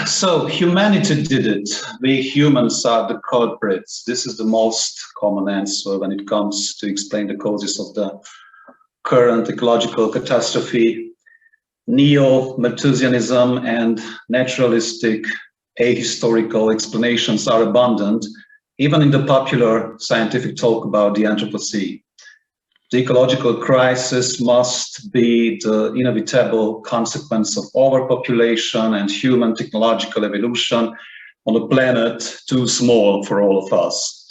So humanity did it. We humans are the culprits. This is the most common answer when it comes to explain the causes of the current ecological catastrophe. Neo-Malthusianism and naturalistic ahistorical explanations are abundant, even in the popular scientific talk about the Anthropocene. The ecological crisis must be the inevitable consequence of overpopulation and human technological evolution on a planet too small for all of us.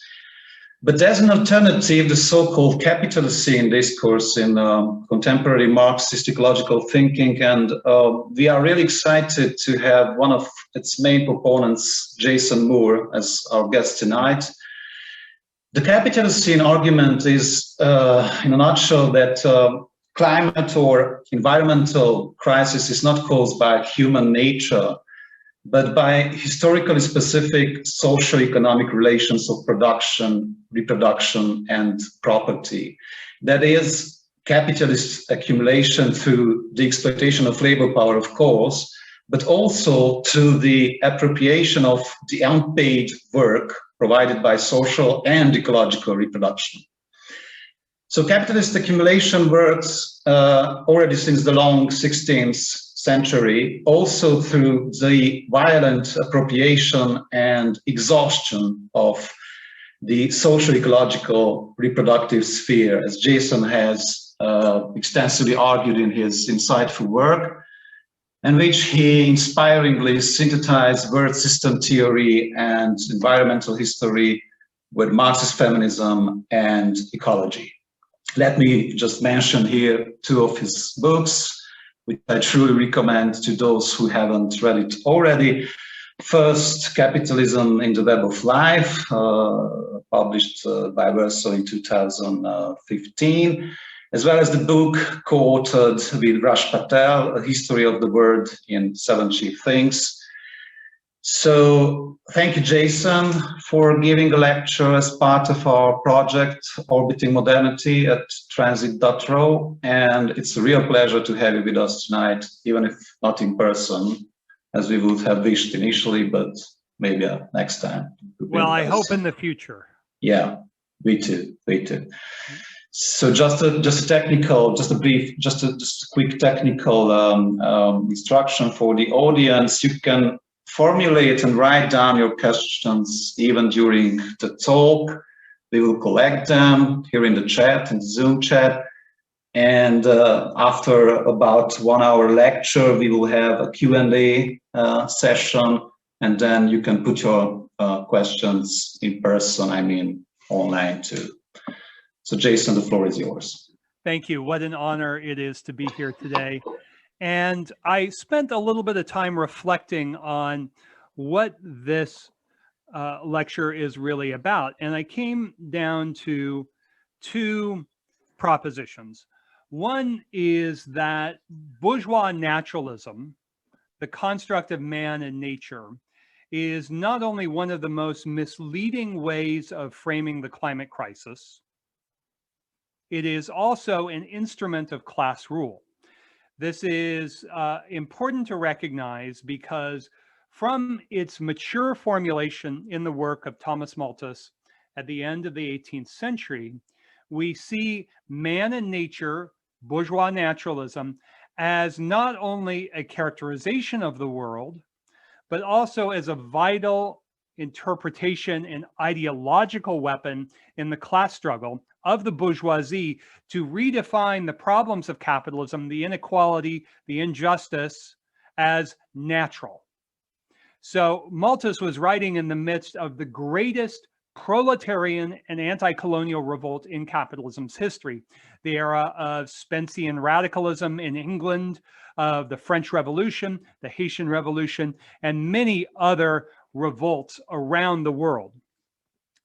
But as an alternative, the so-called capitalocene discourse in contemporary Marxist ecological thinking, and we are really excited to have one of its main proponents, Jason Moore, as our guest tonight. The capitalocene argument is, in a nutshell, that climate or environmental crisis is not caused by human nature, but by historically specific socio-economic relations of production, reproduction, and property. That is, capitalist accumulation through the exploitation of labor power, of course, but also through the appropriation of the unpaid work provided by social and ecological reproduction. So capitalist accumulation works already since the long 16th century, also through the violent appropriation and exhaustion of the socio-ecological reproductive sphere, as Jason has extensively argued in his insightful work, in which he inspiringly synthesized world system theory and environmental history with Marxist feminism and ecology. Let me just mention here two of his books, which I truly recommend to those who haven't read it already. First, Capitalism in the Web of Life, published by Verso in 2015. As well as the book co-authored with Raj Patel, A History of the World in 7 Chief Things. So thank you, Jason, for giving a lecture as part of our project, Orbiting Modernity at Tranzit.ro. And it's a real pleasure to have you with us tonight, even if not in person, as we would have wished initially, but maybe next time. Well, I hope in the future. Yeah, me too, me too. So just a quick technical instruction for the audience. You can formulate and write down your questions even during the talk. We will collect them here in the chat, in the Zoom chat. And after about 1 hour lecture, we will have a Q&A session. And then you can put your questions in person, I mean online too. So Jason, the floor is yours. Thank you. What an honor it is to be here today. And I spent a little bit of time reflecting on what this lecture is really about. And I came down to two propositions. One is that bourgeois naturalism, the construct of man and nature, is not only one of the most misleading ways of framing the climate crisis, it is also an instrument of class rule. This is important to recognize because from its mature formulation in the work of Thomas Malthus at the end of the 18th century, we see man and nature, bourgeois naturalism, as not only a characterization of the world, but also as a vital interpretation and ideological weapon in the class struggle of the bourgeoisie to redefine the problems of capitalism, the inequality, the injustice, as natural. So Malthus was writing in the midst of the greatest proletarian and anti-colonial revolt in capitalism's history, the era of Spencean radicalism in England, of the French Revolution, the Haitian Revolution, and many other revolts around the world.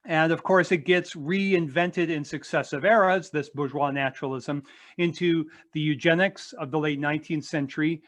And of course, it gets reinvented in successive eras, this bourgeois naturalism, into the eugenics of the late 19th century,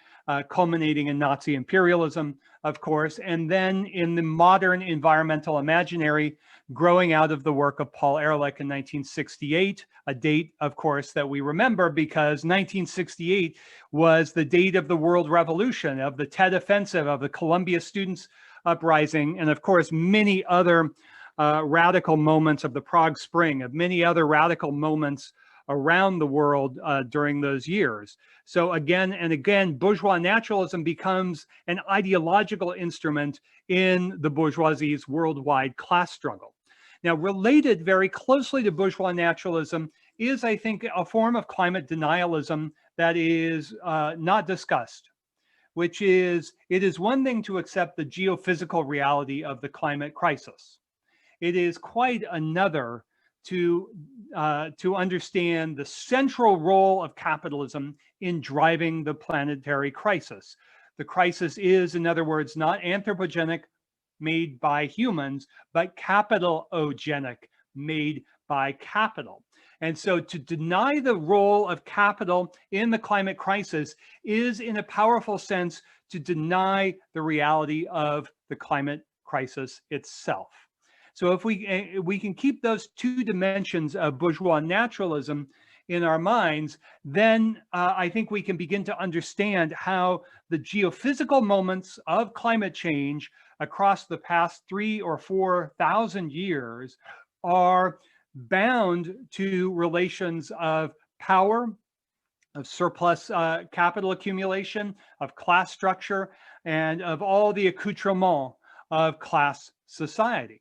culminating in Nazi imperialism, of course, and then in the modern environmental imaginary, growing out of the work of Paul Ehrlich in 1968, a date, of course, that we remember because 1968 was the date of the World Revolution, of the Tet Offensive, of the Columbia Students' Uprising, and of course, many other radical moments of the Prague Spring, of many other radical moments around the world during those years. So again and again, bourgeois naturalism becomes an ideological instrument in the bourgeoisie's worldwide class struggle. Now, related very closely to bourgeois naturalism is, I think, a form of climate denialism that is not discussed, which is, it is one thing to accept the geophysical reality of the climate crisis. It is quite another to understand the central role of capitalism in driving the planetary crisis. The crisis is, in other words, not anthropogenic, made by humans, but capitalogenic, made by capital. And so to deny the role of capital in the climate crisis is, in a powerful sense, to deny the reality of the climate crisis itself. So if we can keep those two dimensions of bourgeois naturalism in our minds, then I think we can begin to understand how the geophysical moments of climate change across the past 3,000 or 4,000 years are bound to relations of power, of surplus capital accumulation, of class structure, and of all the accoutrements of class society.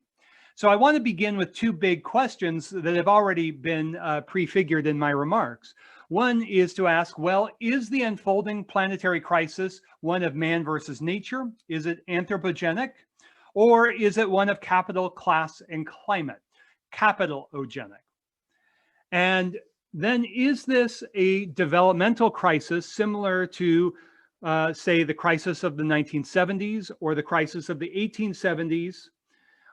So I want to begin with two big questions that have already been prefigured in my remarks. One is to ask, well, is the unfolding planetary crisis one of man versus nature? Is it anthropogenic? Or is it one of capital, class, and climate? Capitalogenic. And then is this a developmental crisis similar to, say, the crisis of the 1970s or the crisis of the 1870s?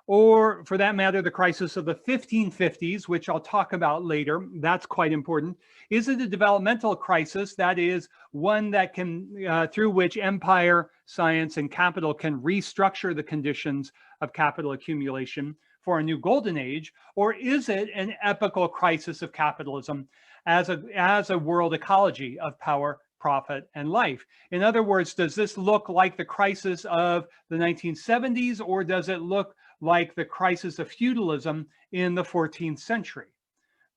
Or for that matter, the crisis of the 1550s, which I'll talk about later. That's quite important. Is it a developmental crisis? That is one that can, through which empire, science, and capital can restructure the conditions of capital accumulation for a new golden age? Or is it an epochal crisis of capitalism as a world ecology of power, profit, and life? In other words, does this look like the crisis of the 1970s, or does it look like the crisis of feudalism in the 14th century?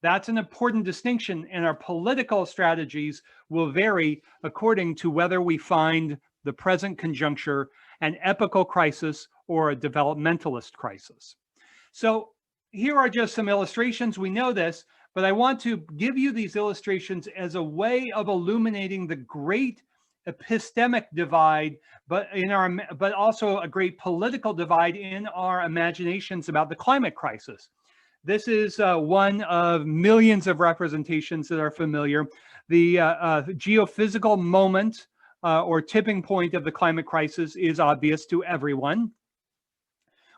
That's an important distinction, and our political strategies will vary according to whether we find the present conjuncture an epochal crisis or a developmentalist crisis. So here are just some illustrations. We know this, but I want to give you these illustrations as a way of illuminating the great epistemic divide, but also a great political divide in our imaginations about the climate crisis. This is one of millions of representations that are familiar. The geophysical moment or tipping point of the climate crisis is obvious to everyone.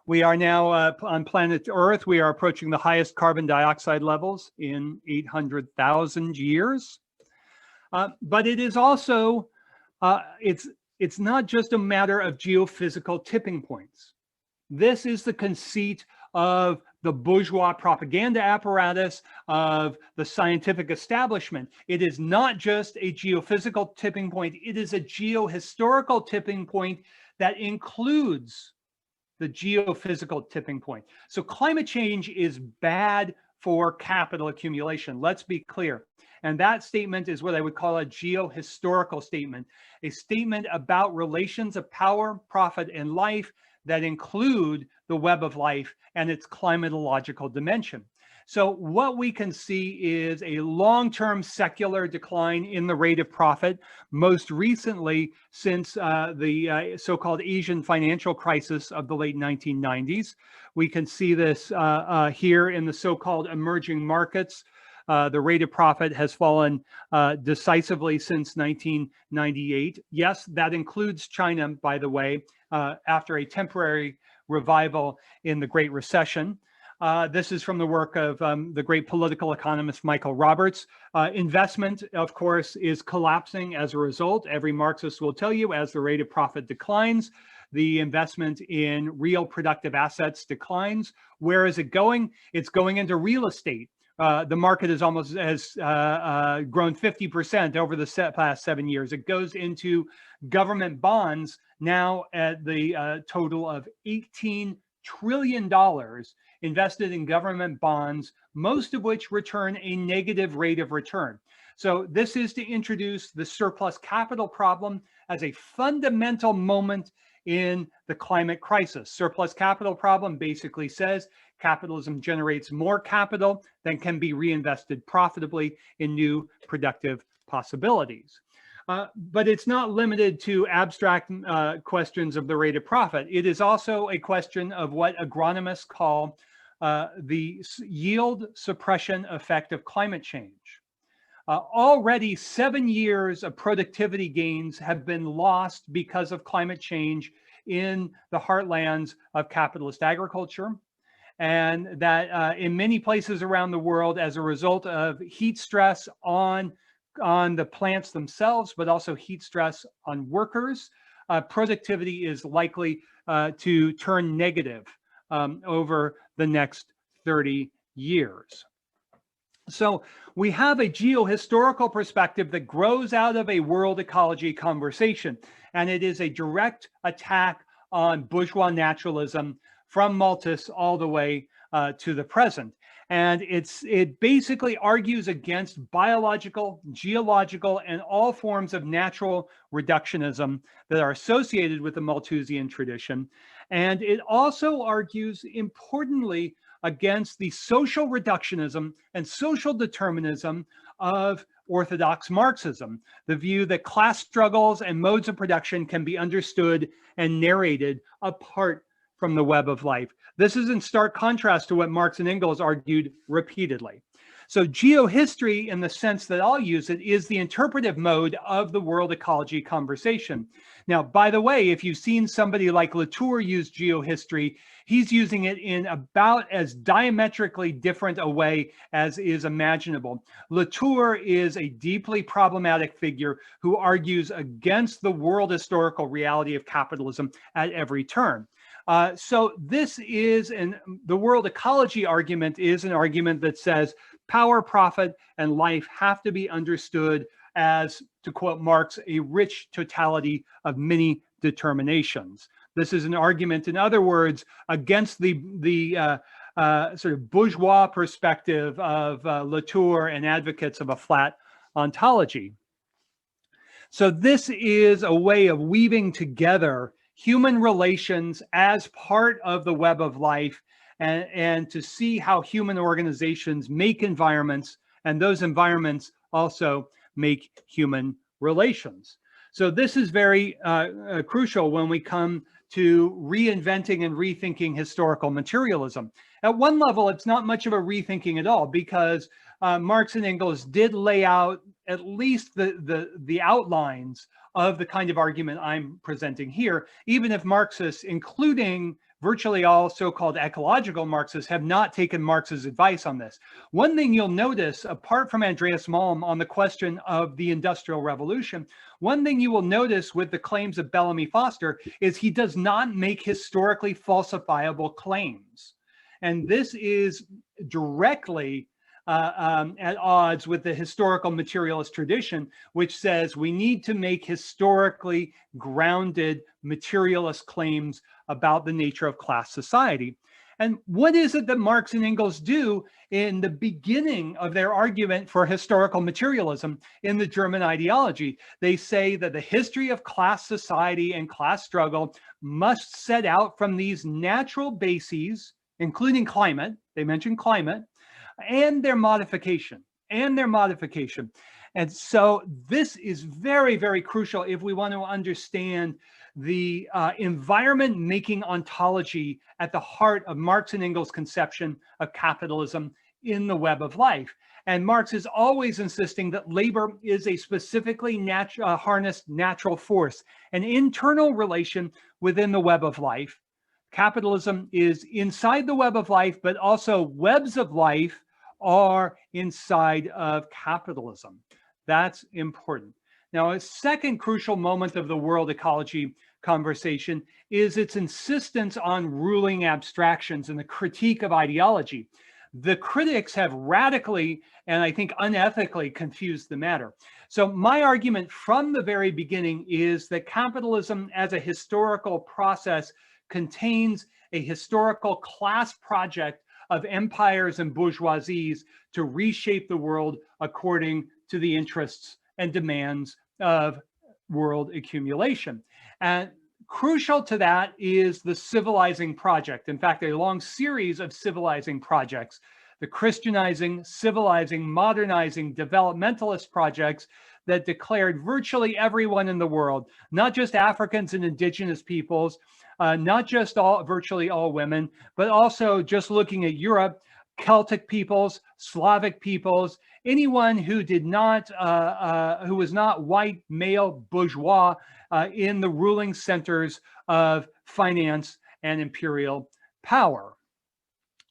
We are now on planet Earth. We are approaching the highest carbon dioxide levels in 800,000 years. But it is also it's not just a matter of geophysical tipping points. This is the conceit of the bourgeois propaganda apparatus, of the scientific establishment. It is not just a geophysical tipping point, it is a geohistorical tipping point that includes the geophysical tipping point. So climate change is bad for capital accumulation. Let's be clear. And that statement is what I would call a geohistorical statement, a statement about relations of power, profit, and life that include the web of life and its climatological dimension. So what we can see is a long-term secular decline in the rate of profit, most recently since the so-called Asian financial crisis of the late 1990s. We can see this here in the so-called emerging markets. The rate of profit has fallen decisively since 1998. Yes, that includes China, by the way, after a temporary revival in the Great Recession. This is from the work of the great political economist Michael Roberts. Investment, of course, is collapsing as a result. Every Marxist will tell you as the rate of profit declines, the investment in real productive assets declines. Where is it going? It's going into real estate. The market has grown 50% over the past 7 years. It goes into government bonds now at the total of $18 trillion invested in government bonds, most of which return a negative rate of return. So this is to introduce the surplus capital problem as a fundamental moment in the climate crisis. Surplus capital problem basically says capitalism generates more capital than can be reinvested profitably in new productive possibilities. But it's not limited to abstract questions of the rate of profit. It is also a question of what agronomists call the yield suppression effect of climate change. Already 7 years of productivity gains have been lost because of climate change in the heartlands of capitalist agriculture. And that in many places around the world, as a result of heat stress on the plants themselves, but also heat stress on workers, productivity is likely to turn negative over the next 30 years. So we have a geohistorical perspective that grows out of a world ecology conversation, and it is a direct attack on bourgeois naturalism from Malthus all the way to the present. And it basically argues against biological, geological, and all forms of natural reductionism that are associated with the Malthusian tradition. And it also argues, importantly, against the social reductionism and social determinism of orthodox Marxism, the view that class struggles and modes of production can be understood and narrated apart from the web of life. This is in stark contrast to what Marx and Engels argued repeatedly. So geohistory, in the sense that I'll use it, is the interpretive mode of the world ecology conversation. Now, by the way, if you've seen somebody like Latour use geohistory, he's using it in about as diametrically different a way as is imaginable. Latour is a deeply problematic figure who argues against the world historical reality of capitalism at every turn. So this is, the world ecology argument is an argument that says power, profit, and life have to be understood as, to quote Marx, a rich totality of many determinations. This is an argument, in other words, against the sort of bourgeois perspective of Latour and advocates of a flat ontology. So this is a way of weaving together human relations as part of the web of life, and to see how human organizations make environments, and those environments also make human relations. So this is very crucial when we come to reinventing and rethinking historical materialism. At one level, it's not much of a rethinking at all, because Marx and Engels did lay out at least the outlines of the kind of argument I'm presenting here, even if Marxists, including virtually all so-called ecological Marxists, have not taken Marx's advice on this. One thing you'll notice, apart from Andreas Malm on the question of the Industrial Revolution, one thing you will notice with the claims of Bellamy Foster is he does not make historically falsifiable claims. And this is directly at odds with the historical materialist tradition, which says we need to make historically grounded materialist claims about the nature of class society. And what is it that Marx and Engels do in the beginning of their argument for historical materialism in the German ideology? They say that the history of class society and class struggle must set out from these natural bases, including climate. They mention climate, and their modification, And so this is very, very crucial if we want to understand the environment-making ontology at the heart of Marx and Engels' conception of capitalism in the web of life. And Marx is always insisting that labor is a specifically harnessed natural force, an internal relation within the web of life, Capitalism is inside the web of life, but also webs of life are inside of capitalism. That's important. Now, a second crucial moment of the world ecology conversation is its insistence on ruling abstractions and the critique of ideology. The critics have radically and I think unethically confused the matter. So my argument from the very beginning is that capitalism as a historical process contains a historical class project of empires and bourgeoisies to reshape the world according to the interests and demands of world accumulation. And crucial to that is the civilizing project. In fact, a long series of civilizing projects, the Christianizing, civilizing, modernizing, developmentalist projects that declared virtually everyone in the world, not just Africans and indigenous peoples, not just virtually all women, but also just looking at Europe, Celtic peoples, Slavic peoples, anyone who did not, who was not white male bourgeois in the ruling centers of finance and imperial power.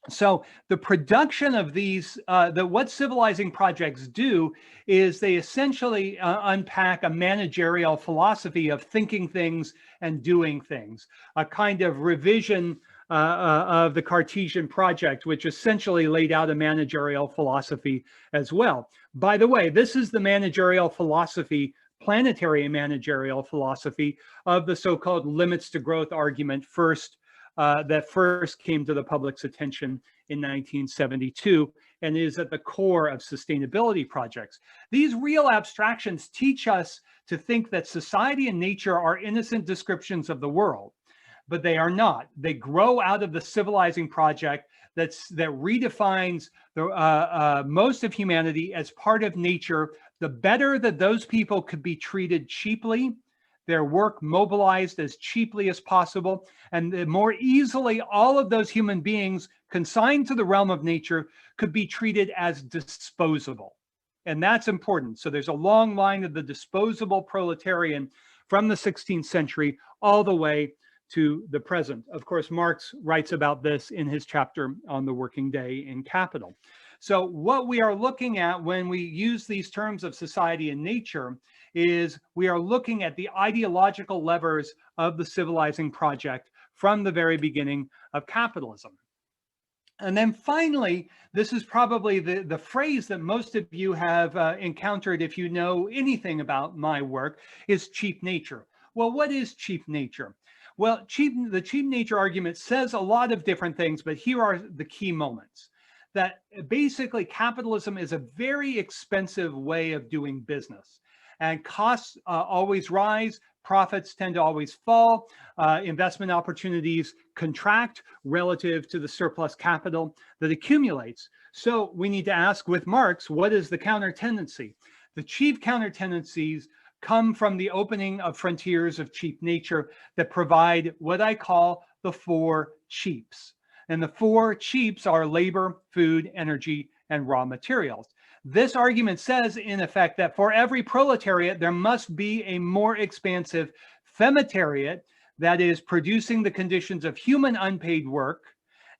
So the production of these, what civilizing projects do is they essentially unpack a managerial philosophy of thinking things and doing things, a kind of revision of the Cartesian project, which essentially laid out a managerial philosophy as well. By the way, this is the managerial philosophy, planetary managerial philosophy of the so-called limits to growth argument that first came to the public's attention in 1972 and is at the core of sustainability projects. These real abstractions teach us to think that society and nature are innocent descriptions of the world, but they are not. They grow out of the civilizing project that redefines the most of humanity as part of nature. The better that those people could be treated cheaply, their work mobilized as cheaply as possible, and the more easily all of those human beings consigned to the realm of nature could be treated as disposable. And that's important. So there's a long line of the disposable proletarian from the 16th century all the way to the present. Of course, Marx writes about this in his chapter on the working day in Capital. So what we are looking at when we use these terms of society and nature is we are looking at the ideological levers of the civilizing project from the very beginning of capitalism. And then finally, this is probably the phrase that most of you have encountered if you know anything about my work, is cheap nature. Well, what is cheap nature? Well, the cheap nature argument says a lot of different things, but here are the key moments. That basically capitalism is a very expensive way of doing business, and costs always rise, profits tend to always fall, investment opportunities contract relative to the surplus capital that accumulates. So we need to ask with Marx, what is the counter tendency? The chief counter tendencies come from the opening of frontiers of cheap nature that provide what I call the four cheaps. And the four cheaps are labor, food, energy, and raw materials. This argument says, in effect, that for every proletariat, there must be a more expansive femitariat that is producing the conditions of human unpaid work,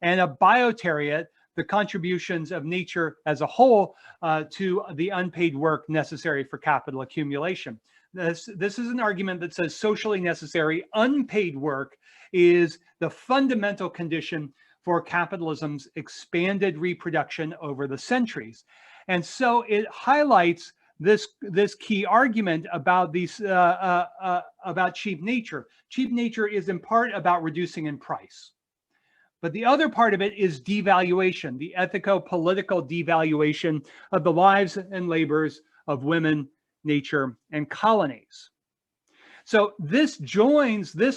and a biotariat, the contributions of nature as a whole to the unpaid work necessary for capital accumulation. This is an argument that says socially necessary unpaid work is the fundamental condition for capitalism's expanded reproduction over the centuries. And so it highlights this key argument about about cheap nature. Cheap nature is in part about reducing in price. But the other part of it is devaluation, the ethico-political devaluation of the lives and labors of women, nature, and colonies. So this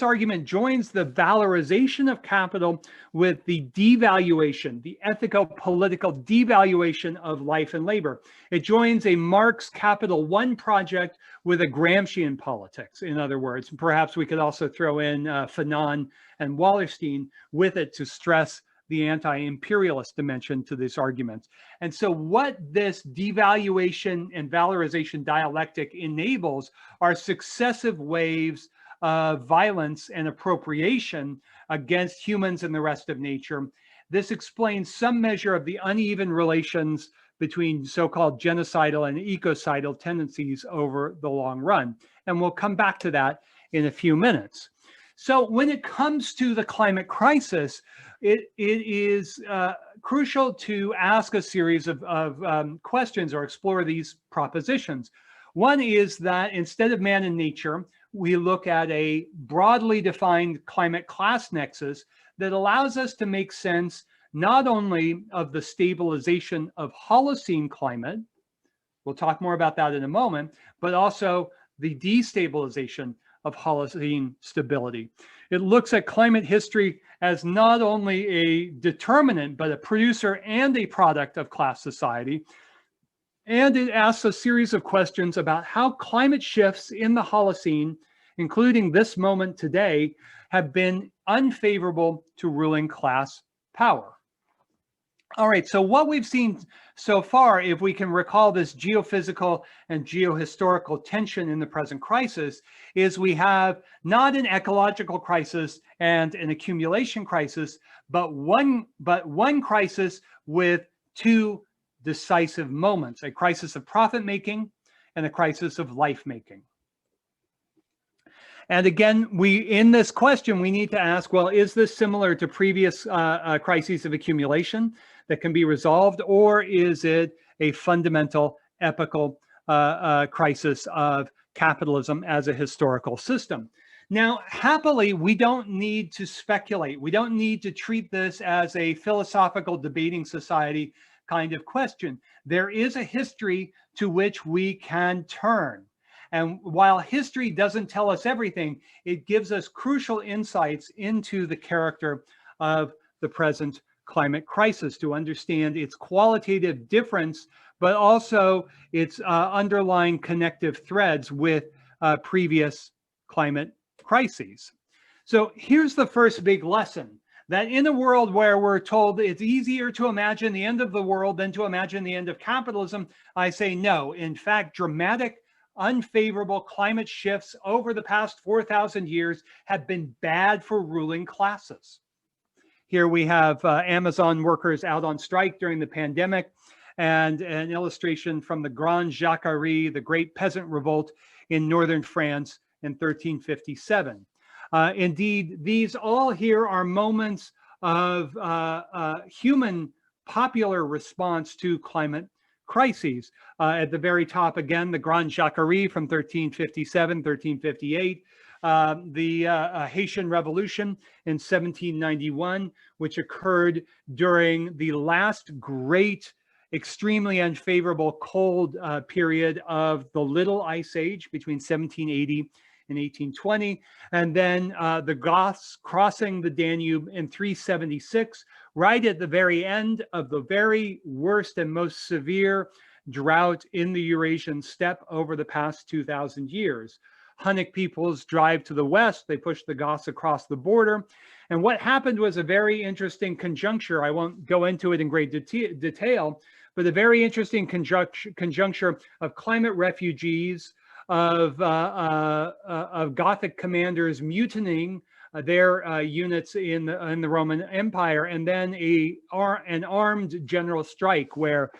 argument joins the valorization of capital with the devaluation, the ethico-political devaluation of life and labor. It joins a Marx Capital One project with a Gramscian politics, in other words. Perhaps we could also throw in Fanon and Wallerstein with it to stress the anti-imperialist dimension to this argument. And so what this devaluation and valorization dialectic enables are successive waves of violence and appropriation against humans and the rest of nature. This explains some measure of the uneven relations between so-called genocidal and ecocidal tendencies over the long run. And we'll come back to that in a few minutes. So when it comes to the climate crisis, it is crucial to ask a series of questions or explore these propositions. One is that instead of man and nature, we look at a broadly defined climate class nexus that allows us to make sense not only of the stabilization of Holocene climate, we'll talk more about that in a moment, but also the destabilization of Holocene stability. It looks at climate history as not only a determinant, but a producer and a product of class society. And it asks a series of questions about how climate shifts in the Holocene, including this moment today, have been unfavorable to ruling class power. All right, so what we've seen so far, if we can recall this geophysical and geohistorical tension in the present crisis, is we have not an ecological crisis and an accumulation crisis, but one crisis with two decisive moments, a crisis of profit making and a crisis of life making. And again, in this question, we need to ask, well, is this similar to previous crises of accumulation that can be resolved, or is it a fundamental epochal crisis of capitalism as a historical system? Now, happily, we don't need to speculate. We don't need to treat this as a philosophical debating society kind of question. There is a history to which we can turn. And while history doesn't tell us everything, it gives us crucial insights into the character of the present climate crisis to understand its qualitative difference, but also its underlying connective threads with previous climate crises. So here's the first big lesson, that in a world where we're told it's easier to imagine the end of the world than to imagine the end of capitalism, I say no. In fact, dramatic, unfavorable climate shifts over the past 4,000 years have been bad for ruling classes. Here we have Amazon workers out on strike during the pandemic, and an illustration from the Grande Jacquerie, the Great Peasant Revolt in northern France in 1357. Indeed, these all here are moments of human popular response to climate crises. At the very top, again, the Grande Jacquerie from 1357, 1358. The Haitian Revolution in 1791, which occurred during the last great, extremely unfavorable cold period of the Little Ice Age between 1780 and 1820. And then the Goths crossing the Danube in 376, right at the very end of the very worst and most severe drought in the Eurasian steppe over the past 2,000 years. Hunnic peoples drive to the west, they push the Goths across the border. And what happened was a very interesting conjuncture. I won't go into it in great detail, but a very interesting conjuncture of climate refugees, of Gothic commanders mutinying their units in the Roman Empire, and then an armed general strike where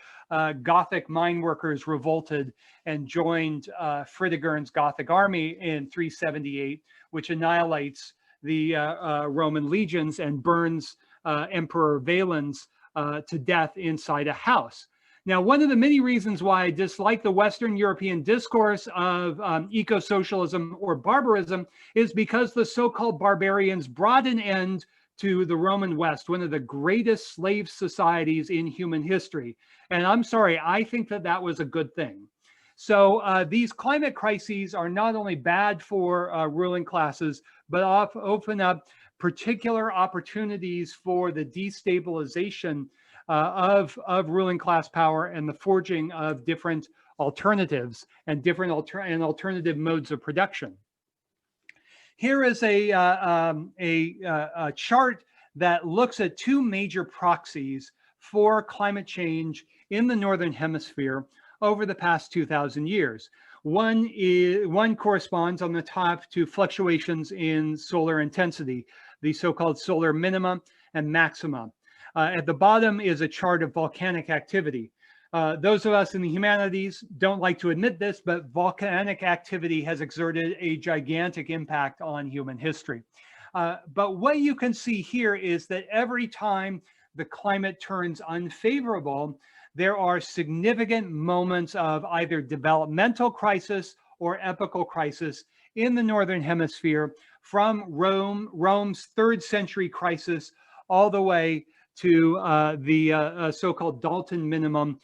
Gothic mine workers revolted and joined Fritigern's Gothic army in 378, which annihilates the Roman legions and burns Emperor Valens to death inside a house. Now, one of the many reasons why I dislike the Western European discourse of eco-socialism or barbarism is because the so-called barbarians brought an end to the Roman West, one of the greatest slave societies in human history. And I'm sorry, I think that that was a good thing. So these climate crises are not only bad for ruling classes, but open up particular opportunities for the destabilization of ruling class power and the forging of different alternatives and different alternative modes of production. Here is a chart that looks at two major proxies for climate change in the Northern Hemisphere. over the past 2,000 years. One corresponds on the top to fluctuations in solar intensity, the so-called solar minima and maxima. At the bottom is a chart of volcanic activity. Those of us in the humanities don't like to admit this, but volcanic activity has exerted a gigantic impact on human history. But what you can see here is that every time the climate turns unfavorable, there are significant moments of either developmental crisis or epochal crisis in the Northern Hemisphere, from Rome's 3rd century crisis all the way to the so-called Dalton minimum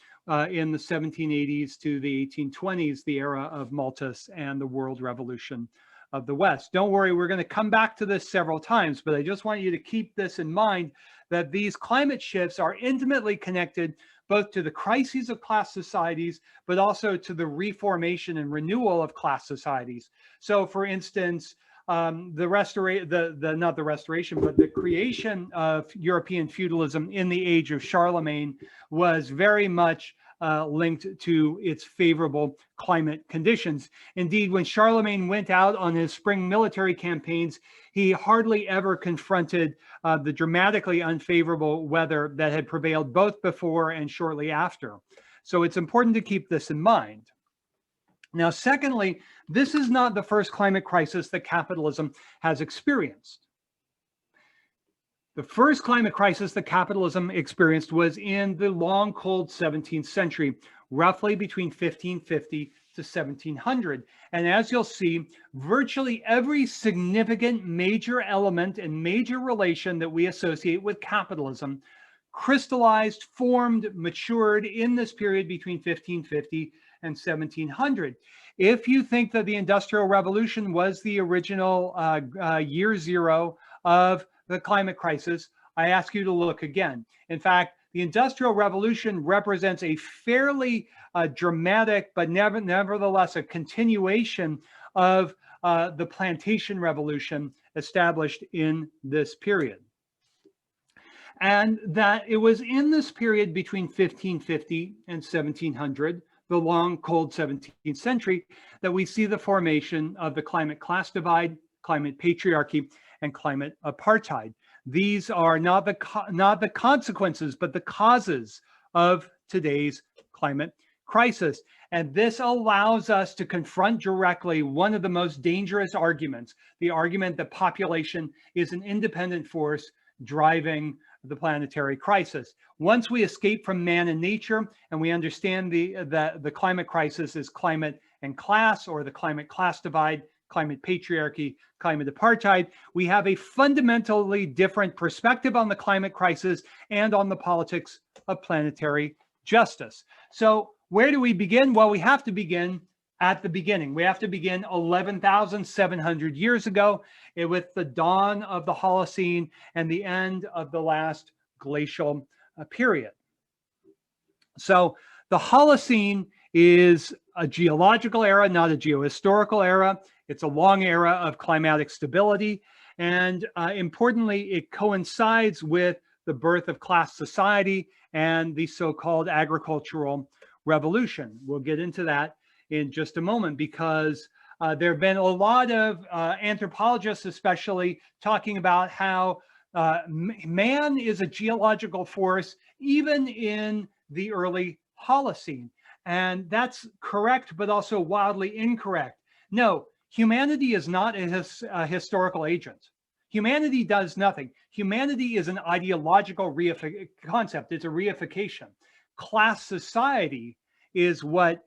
in the 1780s to the 1820s, the era of Malthus and the world revolution of the West. Don't worry, we're going to come back to this several times, but I just want you to keep this in mind, that these climate shifts are intimately connected both to the crises of class societies, but also to the reformation and renewal of class societies. So for instance, the creation of European feudalism in the age of Charlemagne was very much linked to its favorable climate conditions. Indeed, when Charlemagne went out on his spring military campaigns, he hardly ever confronted the dramatically unfavorable weather that had prevailed both before and shortly after. So it's important to keep this in mind. Now, secondly, this is not the first climate crisis that capitalism has experienced. The first climate crisis that capitalism experienced was in the long, cold 17th century, roughly between 1550 to 1700. And as you'll see, virtually every significant major element and major relation that we associate with capitalism crystallized, formed, matured in this period between 1550 and 1700. If you think that the Industrial Revolution was the original year zero of the climate crisis, I ask you to look again. In fact, the Industrial Revolution represents a fairly dramatic, but nevertheless a continuation of the plantation revolution established in this period. And that it was in this period between 1550 and 1700, the long, cold 17th century, that we see the formation of the climate class divide, climate patriarchy, and climate apartheid. These are not the consequences, but the causes of today's climate crisis. And this allows us to confront directly one of the most dangerous arguments, the argument that population is an independent force driving the planetary crisis. Once we escape from man and nature, and we understand the climate crisis is climate and class, or the climate class divide, climate patriarchy, climate apartheid, we have a fundamentally different perspective on the climate crisis and on the politics of planetary justice. So where do we begin? Well, we have to begin at the beginning. We have to begin 11,700 years ago with the dawn of the Holocene and the end of the last glacial period. So the Holocene is a geological era, not a geohistorical era. It's a long era of climatic stability. And importantly, it coincides with the birth of class society and the so-called agricultural revolution. We'll get into that in just a moment, because there have been a lot of anthropologists especially talking about how man is a geological force even in the early Holocene. And that's correct, but also wildly incorrect. No, humanity is not a historical agent. Humanity does nothing. Humanity is an ideological concept. It's a reification. Class society is what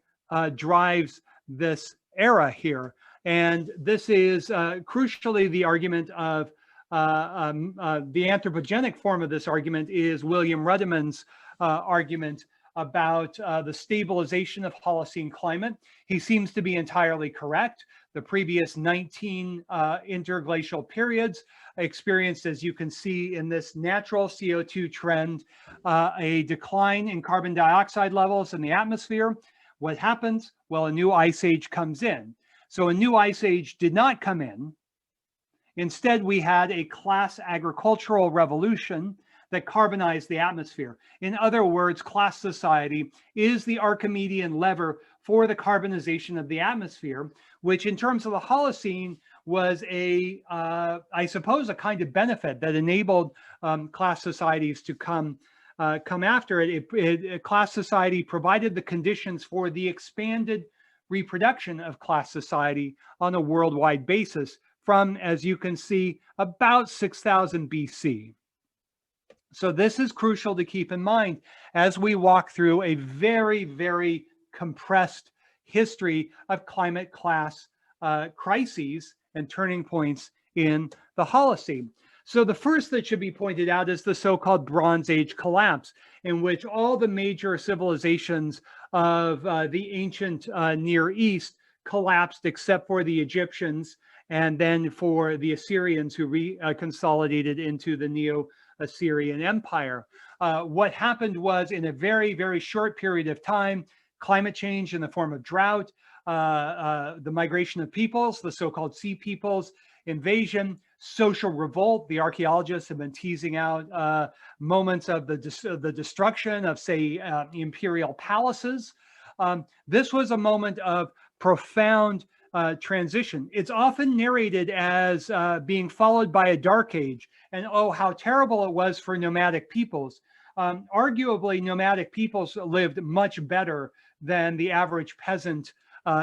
drives this era here. And this is crucially the argument of the anthropogenic form of this argument is William Ruddiman's argument about the stabilization of Holocene climate. He seems to be entirely correct. The previous 19 interglacial periods experienced, as you can see in this natural CO2 trend, a decline in carbon dioxide levels in the atmosphere. What happens? Well, a new ice age comes in. So a new ice age did not come in. Instead, we had a class agricultural revolution that carbonize the atmosphere. In other words, class society is the Archimedean lever for the carbonization of the atmosphere, which in terms of the Holocene was I suppose, a kind of benefit that enabled class societies to come after it. Class society provided the conditions for the expanded reproduction of class society on a worldwide basis from, as you can see, about 6000 BC. So this is crucial to keep in mind as we walk through a very, very compressed history of climate class crises and turning points in the Holocene. So the first that should be pointed out is the so-called Bronze Age collapse, in which all the major civilizations of the ancient Near East collapsed except for the Egyptians, and then for the Assyrians, who consolidated into the Neo-Assyrian Empire. What happened was, in a very, very short period of time, climate change in the form of drought, the migration of peoples, the so-called sea peoples, invasion, social revolt. The archaeologists have been teasing out moments of the destruction of, say, imperial palaces. This was a moment of profound transition. It's often narrated as being followed by a dark age, and oh, how terrible it was for nomadic peoples. Arguably, nomadic peoples lived much better than the average peasant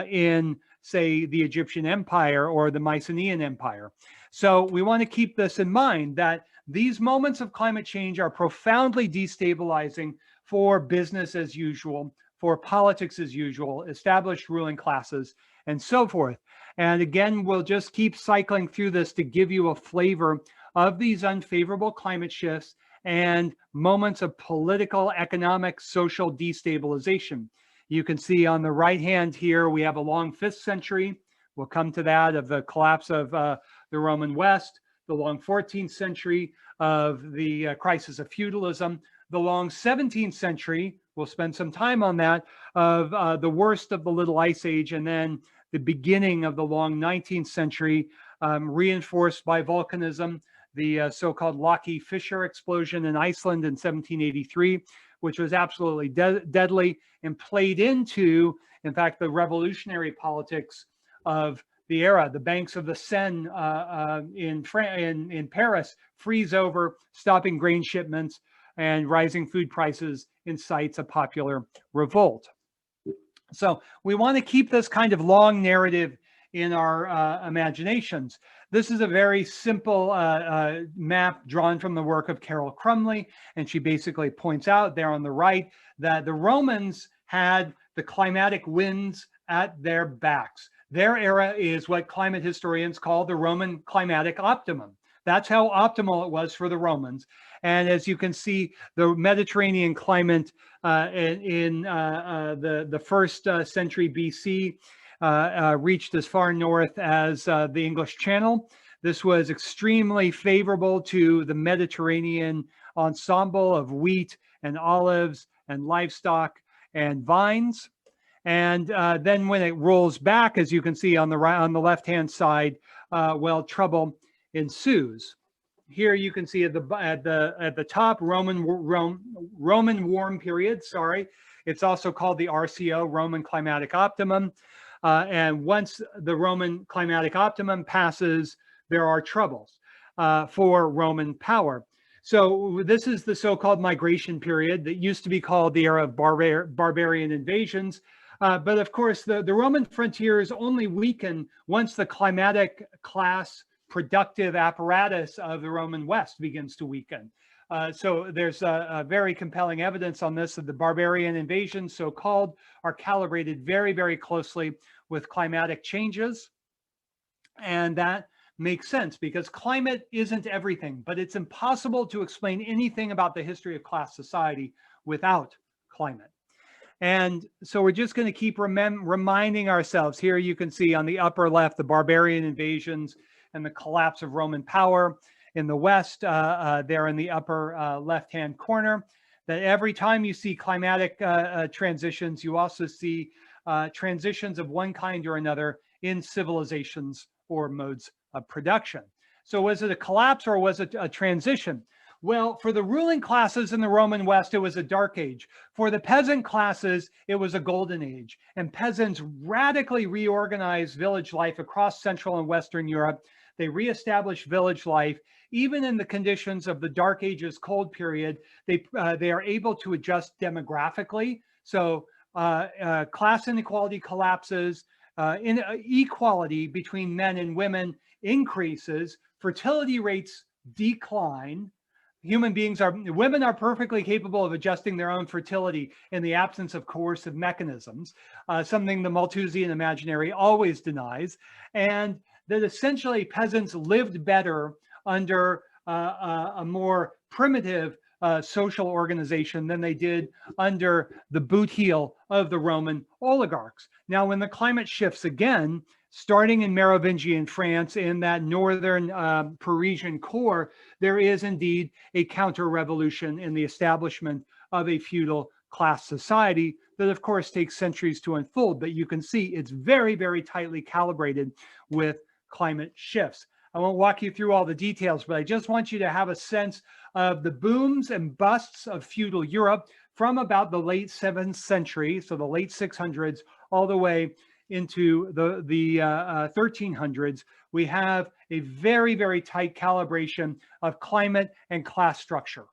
in, say, the Egyptian Empire or the Mycenaean Empire. So we want to keep this in mind, that these moments of climate change are profoundly destabilizing for business as usual, for politics as usual, established ruling classes, and so forth. And again, we'll just keep cycling through this to give you a flavor of these unfavorable climate shifts and moments of political, economic, social destabilization. You can see on the right hand here, we have a long 5th century. We'll come to that, of the collapse of the Roman West, the long 14th century of the crisis of feudalism, the long 17th century, we'll spend some time on that, of the worst of the Little Ice Age, and then the beginning of the long 19th century, reinforced by volcanism, the so-called Loki Fissure explosion in Iceland in 1783, which was absolutely deadly and played into, in fact, the revolutionary politics of the era. The banks of the Seine in Paris freeze over, stopping grain shipments, and rising food prices incites a popular revolt. So we want to keep this kind of long narrative in our imaginations. This is a very simple map drawn from the work of Carol Crumley, and she basically points out there on the right that the Romans had the climatic winds at their backs. Their era is what climate historians call the Roman climatic optimum. That's how optimal it was for the Romans. And as you can see, the Mediterranean climate in the 1st century BC reached as far north as the English Channel. This was extremely favorable to the Mediterranean ensemble of wheat and olives and livestock and vines. And then when it rolls back, as you can see on the right, on the left-hand side, well, trouble ensues. Here you can see at the top, Roman warm period. Sorry, it's also called the RCO, Roman climatic optimum. And once the Roman climatic optimum passes, there are troubles for Roman power. So this is the so-called migration period that used to be called the era of barbarian invasions. But of course, the Roman frontiers only weaken once the climatic class productive apparatus of the Roman West begins to weaken. So there's a very compelling evidence on this, that the barbarian invasions, so-called, are calibrated very, very closely with climatic changes. And that makes sense because climate isn't everything, but it's impossible to explain anything about the history of class society without climate. And so we're just going to keep reminding ourselves. Here you can see on the upper left, the barbarian invasions and the collapse of Roman power. In the West, there in the upper left-hand corner, that every time you see climatic transitions, you also see transitions of one kind or another in civilizations or modes of production. So was it a collapse or was it a transition? Well, for the ruling classes in the Roman West, it was a dark age. For the peasant classes, it was a golden age. And peasants radically reorganized village life across Central and Western Europe. They reestablished village life. Even in the conditions of the Dark Ages cold period, they are able to adjust demographically. So class inequality collapses, inequality between men and women increases, fertility rates decline. Women are perfectly capable of adjusting their own fertility in the absence of coercive mechanisms, something the Malthusian imaginary always denies, and that essentially peasants lived better under a more primitive social organization than they did under the boot heel of the Roman oligarchs. Now, when the climate shifts again, starting in Merovingian France, in that northern Parisian core, there is indeed a counter-revolution in the establishment of a feudal class society that, of course, takes centuries to unfold. But you can see it's very, very tightly calibrated with climate shifts. I won't walk you through all the details, but I just want you to have a sense of the booms and busts of feudal Europe from about the late 7th century, so the late 600s, all the way into the 1300s. We have a very, very tight calibration of climate and class structure.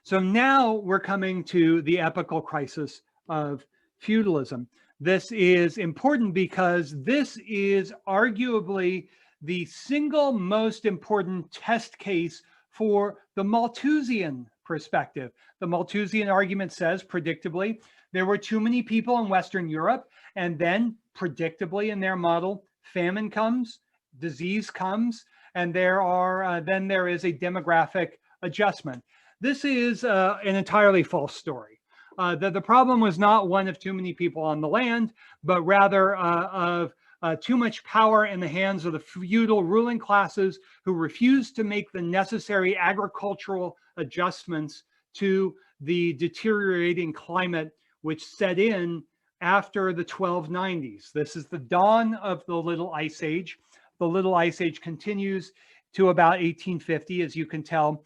So now we're coming to the epochal crisis of feudalism. This is important because this is arguably the single most important test case for the Malthusian perspective. The Malthusian argument says, predictably, there were too many people in Western Europe, and then predictably in their model, famine comes, disease comes, and then there is a demographic adjustment. This is an entirely false story. The problem was not one of too many people on the land, but rather of too much power in the hands of the feudal ruling classes who refused to make the necessary agricultural adjustments to the deteriorating climate which set in after the 1290s. This is the dawn of the Little Ice Age. The Little Ice Age continues to about 1850, as you can tell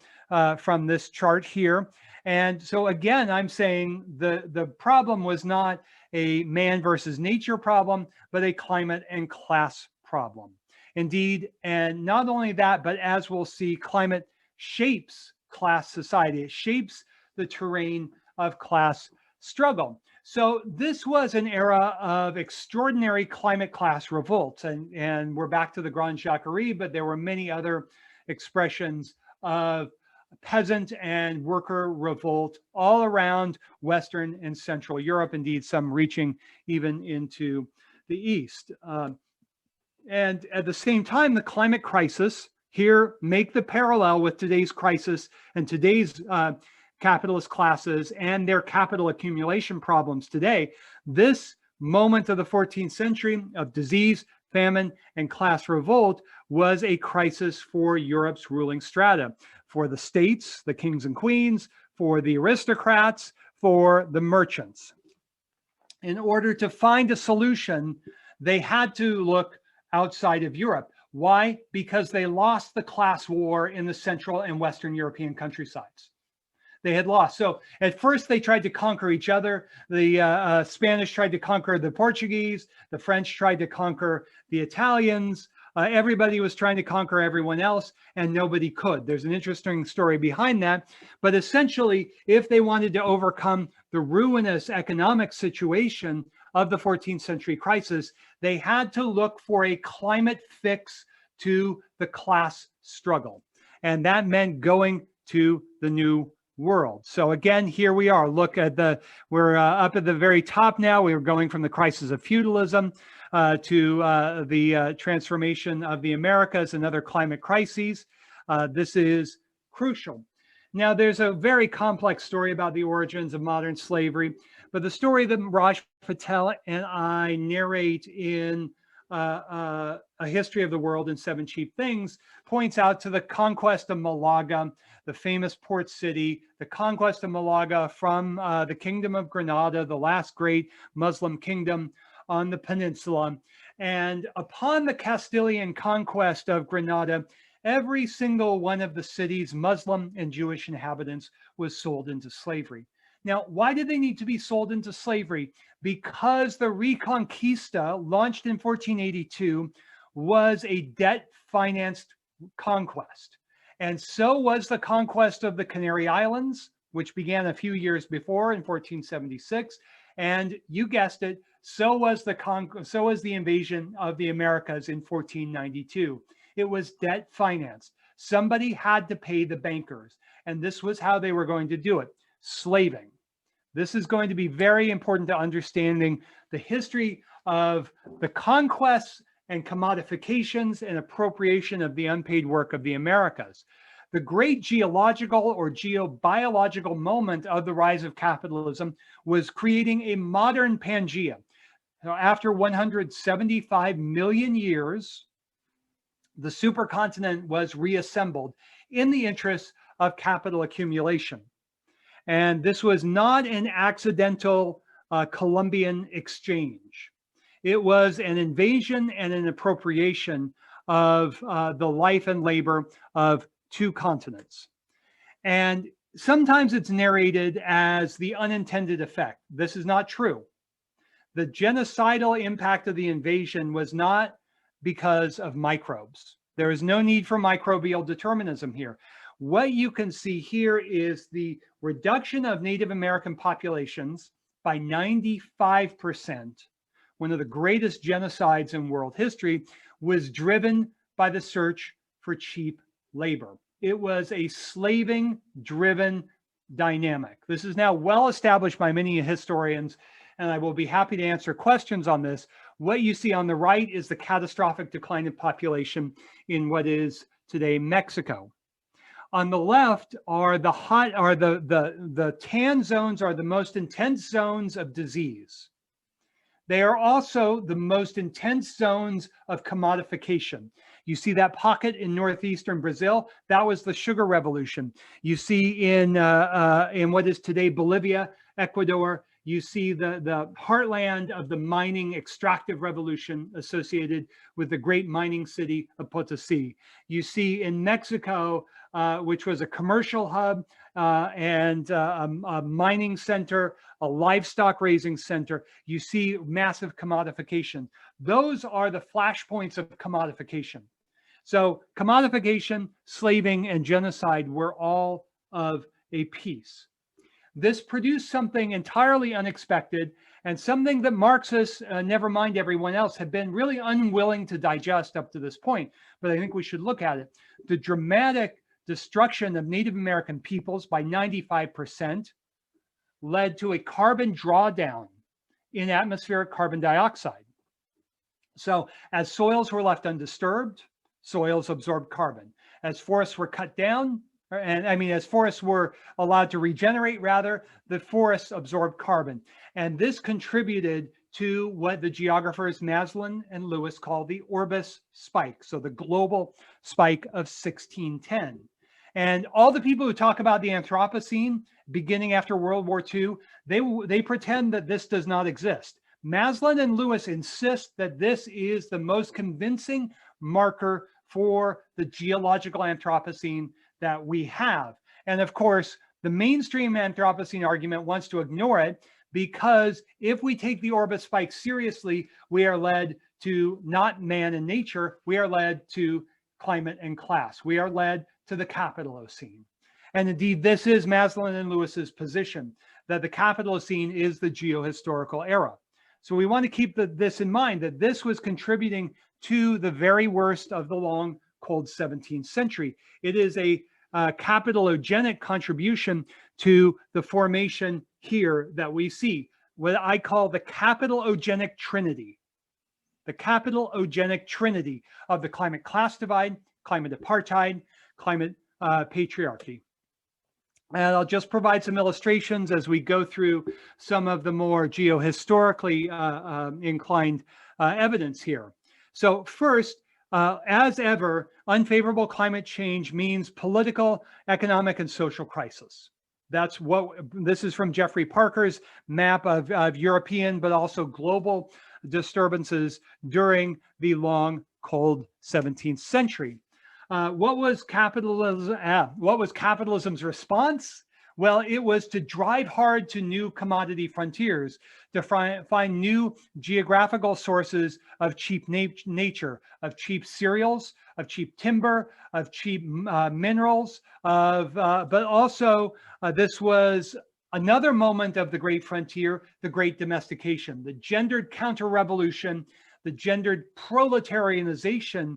from this chart here. And so again, I'm saying the problem was not a man versus nature problem, but a climate and class problem. Indeed, and not only that, but as we'll see, climate shapes class society. It shapes the terrain of class struggle. So this was an era of extraordinary climate class revolts, and we're back to the Grand Jacquerie, but there were many other expressions of peasant and worker revolt all around Western and Central Europe, indeed some reaching even into the East. And at the same time, the climate crisis, here make the parallel with today's crisis and today's capitalist classes and their capital accumulation problems today. This moment of the 14th century of disease, famine, and class revolt was a crisis for Europe's ruling strata, for the states, the kings and queens, for the aristocrats, for the merchants. In order to find a solution, they had to look outside of Europe. Why? Because they lost the class war in the Central and Western European countrysides. They had lost. So at first they tried to conquer each other. The Spanish tried to conquer the Portuguese. The French tried to conquer the Italians. Everybody was trying to conquer everyone else, and nobody could. There's an interesting story behind that. But essentially, if they wanted to overcome the ruinous economic situation of the 14th century crisis, they had to look for a climate fix to the class struggle. And that meant going to the New World. So again, here we are. Look at we're up at the very top now. We were going from the crisis of feudalism to the transformation of the Americas and other climate crises. This is crucial. Now, there's a very complex story about the origins of modern slavery, but the story that Raj Patel and I narrate in A History of the World in 7 Cheap Things points out to the conquest of Malaga, the famous port city, the conquest of Malaga from the Kingdom of Granada, the last great Muslim kingdom on the peninsula. And upon the Castilian conquest of Granada, every single one of the city's Muslim and Jewish inhabitants was sold into slavery. Now, why did they need to be sold into slavery? Because the Reconquista, launched in 1482, was a debt-financed conquest. And so was the conquest of the Canary Islands, which began a few years before in 1476. And you guessed it, so was the invasion of the Americas in 1492. It was debt financed. Somebody had to pay the bankers, and this was how they were going to do it: slaving. This is going to be very important to understanding the history of the conquests and commodifications and appropriation of the unpaid work of the Americas. The great geological or geobiological moment of the rise of capitalism was creating a modern Pangea. Now, after 175 million years, the supercontinent was reassembled in the interest of capital accumulation. And this was not an accidental Columbian exchange. It was an invasion and an appropriation of the life and labor of two continents. And sometimes it's narrated as the unintended effect. This is not true. The genocidal impact of the invasion was not because of microbes. There is no need for microbial determinism here. What you can see here is the reduction of Native American populations by 95%. One of the greatest genocides in world history was driven by the search for cheap labor. It was a slaving-driven dynamic. This is now well established by many historians, and I will be happy to answer questions on this. What you see on the right is the catastrophic decline in population in what is today Mexico. On the left are the tan zones are the most intense zones of disease. They are also the most intense zones of commodification. You see that pocket in northeastern Brazil, that was the sugar revolution. You see in what is today Bolivia, Ecuador, you see the heartland of the mining extractive revolution associated with the great mining city of Potosí. You see in Mexico, which was a commercial hub and a mining center, a livestock raising center, you see massive commodification. Those are the flashpoints of commodification. So commodification, slaving, and genocide were all of a piece. This produced something entirely unexpected and something that Marxists, never mind everyone else, have been really unwilling to digest up to this point. But I think we should look at it. The dramatic destruction of Native American peoples by 95% led to a carbon drawdown in atmospheric carbon dioxide. So as soils were left undisturbed, soils absorbed carbon. As forests were cut down, as forests were allowed to regenerate, rather, the forests absorbed carbon. And this contributed to what the geographers Maslin and Lewis call the Orbis spike, so the global spike of 1610. And all the people who talk about the Anthropocene beginning after World War II, they pretend that this does not exist. Maslin and Lewis insist that this is the most convincing marker for the geological Anthropocene that we have. And of course, the mainstream Anthropocene argument wants to ignore it because if we take the Orbis spike seriously, we are led to not man and nature, we are led to climate and class. We are led to the Capitalocene. And indeed, this is Maslin and Lewis's position, that the Capitalocene is the geohistorical era. So we want to keep this in mind, that this was contributing to the very worst of the long, cold 17th century. It is a capitalogenic contribution to the formation here that we see, what I call the capitalogenic trinity. The capitalogenic trinity of the climate class divide, climate apartheid, climate patriarchy. And I'll just provide some illustrations as we go through some of the more geohistorically inclined evidence here. So first, as ever, unfavorable climate change means political, economic, and social crisis. That's what this is from Jeffrey Parker's map of European, but also global disturbances during the long, cold 17th century. What was capitalism? What was capitalism's response? Well, it was to drive hard to new commodity frontiers, to find new geographical sources of cheap nature, of cheap cereals, of cheap timber, of cheap minerals, but also this was another moment of the great frontier, the great domestication, the gendered counter-revolution, the gendered proletarianization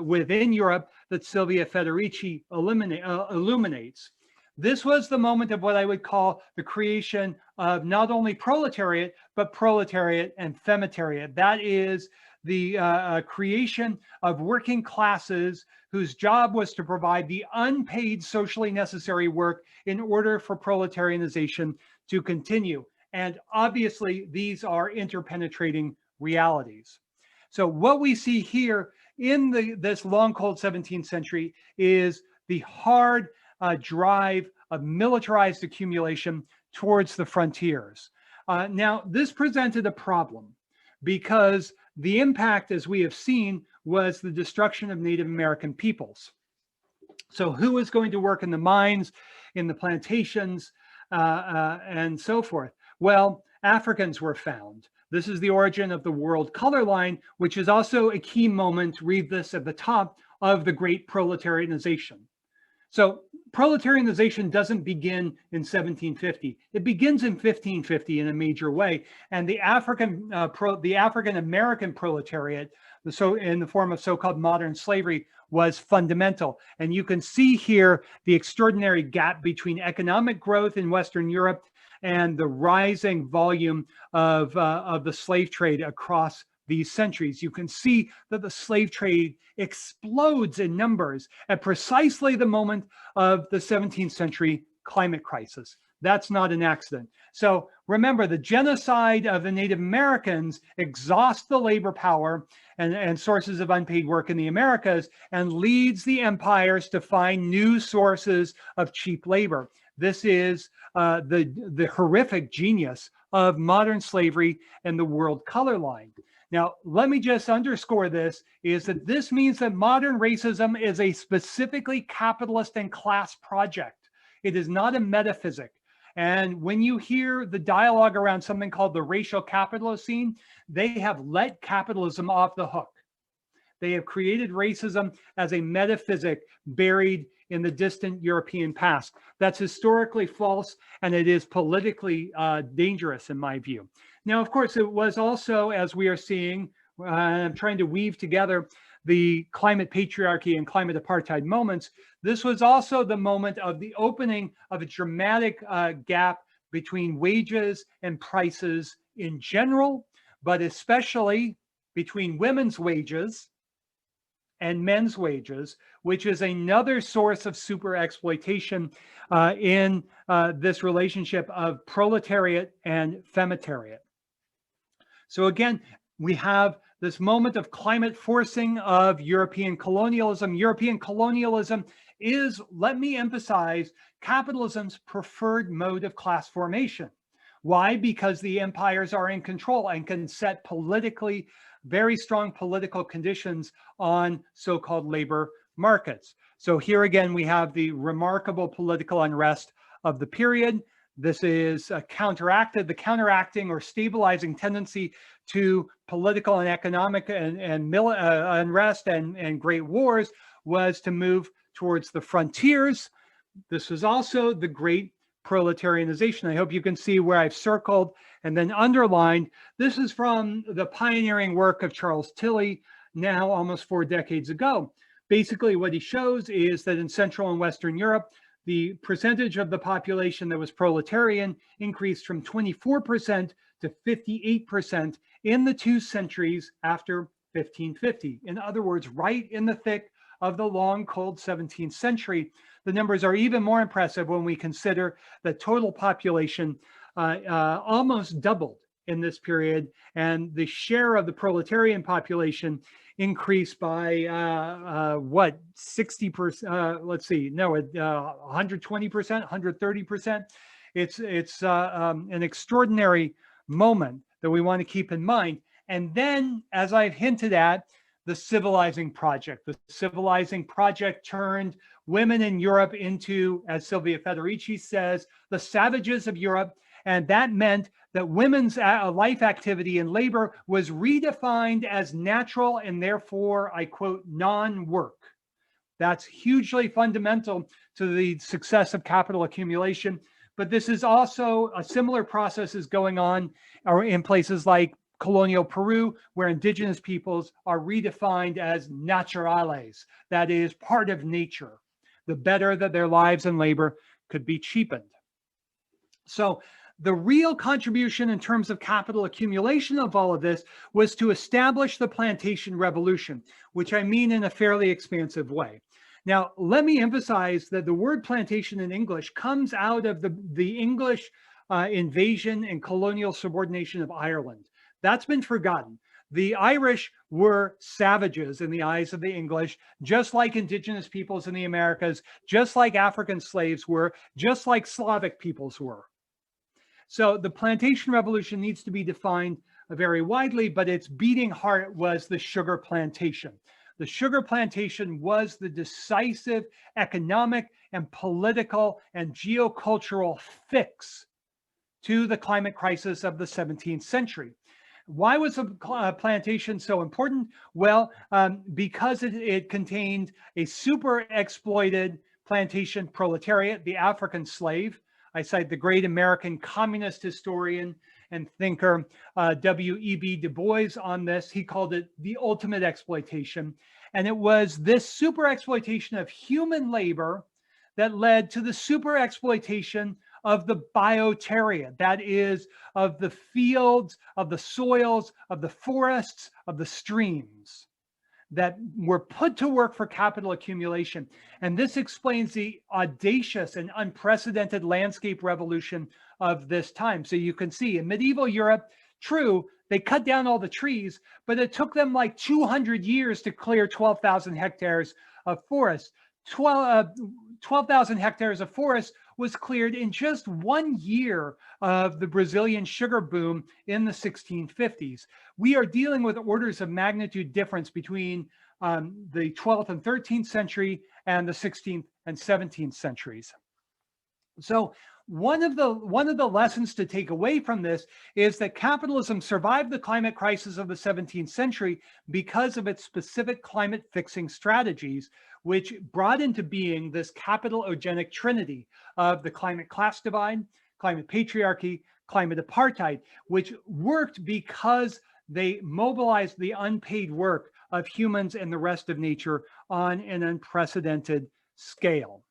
within Europe that Silvia Federici illuminates. This was the moment of what I would call the creation of not only proletariat, but proletariat and femitariat. That is the creation of working classes whose job was to provide the unpaid socially necessary work in order for proletarianization to continue. And obviously, these are interpenetrating realities. So what we see here in this long, cold 17th century is the hard drive of militarized accumulation towards the frontiers. Now, this presented a problem because the impact, as we have seen, was the destruction of Native American peoples. So who was going to work in the mines, in the plantations, and so forth? Well, Africans were found. This is the origin of the world color line, which is also a key moment, read this at the top, of the great proletarianization. So proletarianization doesn't begin in 1750. It begins in 1550 in a major way. And the African American proletariat, so in the form of so-called modern slavery, was fundamental. And you can see here the extraordinary gap between economic growth in Western Europe and the rising volume of the slave trade across these centuries. You can see that the slave trade explodes in numbers at precisely the moment of the 17th century climate crisis. That's not an accident. So remember, the genocide of the Native Americans exhausts the labor power and sources of unpaid work in the Americas and leads the empires to find new sources of cheap labor. This is the horrific genius of modern slavery and the world color line. Now, let me just underscore this, is that this means that modern racism is a specifically capitalist and class project. It is not a metaphysic. And when you hear the dialogue around something called the racial Capitalocene, they have let capitalism off the hook. They have created racism as a metaphysic buried in the distant European past. That's historically false, and it is politically dangerous in my view. Now, of course, it was also, as we are seeing, I'm trying to weave together the climate patriarchy and climate apartheid moments. This was also the moment of the opening of a dramatic gap between wages and prices in general, but especially between women's wages and men's wages, which is another source of super exploitation in this relationship of proletariat and femitariat. So again, we have this moment of climate forcing of European colonialism. European colonialism is, let me emphasize, capitalism's preferred mode of class formation. Why? Because the empires are in control and can set politically very strong political conditions on so-called labor markets. So here again, we have the remarkable political unrest of the period. This is the counteracting or stabilizing tendency to political and economic and unrest and great wars was to move towards the frontiers. This was also the great proletarianization. I hope you can see where I've circled and then underlined. This is from the pioneering work of Charles Tilly, now almost 4 decades ago. Basically, what he shows is that in Central and Western Europe, the percentage of the population that was proletarian increased from 24% to 58% in the 2 centuries after 1550. In other words, right in the thick of the long, cold 17th century. The numbers are even more impressive when we consider the total population almost doubled in this period, and the share of the proletarian population increased by what, 60%? Let's see, no, 120%, 130%. It's an extraordinary moment that we want to keep in mind. And then, as I've hinted at, the civilizing project. The civilizing project turned women in Europe into, as Silvia Federici says, the savages of Europe. And that meant that women's life activity and labor was redefined as natural and therefore, I quote, non-work. That's hugely fundamental to the success of capital accumulation. But this is also a similar process is going on in places like colonial Peru, where indigenous peoples are redefined as naturales, that is part of nature, the better that their lives and labor could be cheapened. So the real contribution in terms of capital accumulation of all of this was to establish the plantation revolution, which I mean in a fairly expansive way. Now, let me emphasize that the word plantation in English comes out of the English invasion and colonial subordination of Ireland. That's been forgotten. The Irish were savages in the eyes of the English, just like indigenous peoples in the Americas, just like African slaves were, just like Slavic peoples were. So the plantation revolution needs to be defined very widely, but its beating heart was the sugar plantation. The sugar plantation was the decisive economic and political and geocultural fix to the climate crisis of the 17th century. Why was the plantation so important? Well, because it contained a super exploited plantation proletariat, the African slave. I cite the great American communist historian and thinker W.E.B. Du Bois on this. He called it the ultimate exploitation. And it was this super exploitation of human labor that led to the super exploitation of the bioteria, that is, of the fields, of the soils, of the forests, of the streams that were put to work for capital accumulation. And this explains the audacious and unprecedented landscape revolution of this time. So you can see in medieval Europe, true, they cut down all the trees, but it took them like 200 years to clear 12,000 hectares of forest. 12,000 hectares of forest was cleared in just 1 year of the Brazilian sugar boom in the 1650s. We are dealing with orders of magnitude difference between the 12th and 13th century and the 16th and 17th centuries. So one of the lessons to take away from this is that capitalism survived the climate crisis of the 17th century because of its specific climate fixing strategies, which brought into being this capitalogenic trinity of the climate class divide, climate patriarchy, climate apartheid, which worked because they mobilized the unpaid work of humans and the rest of nature on an unprecedented scale.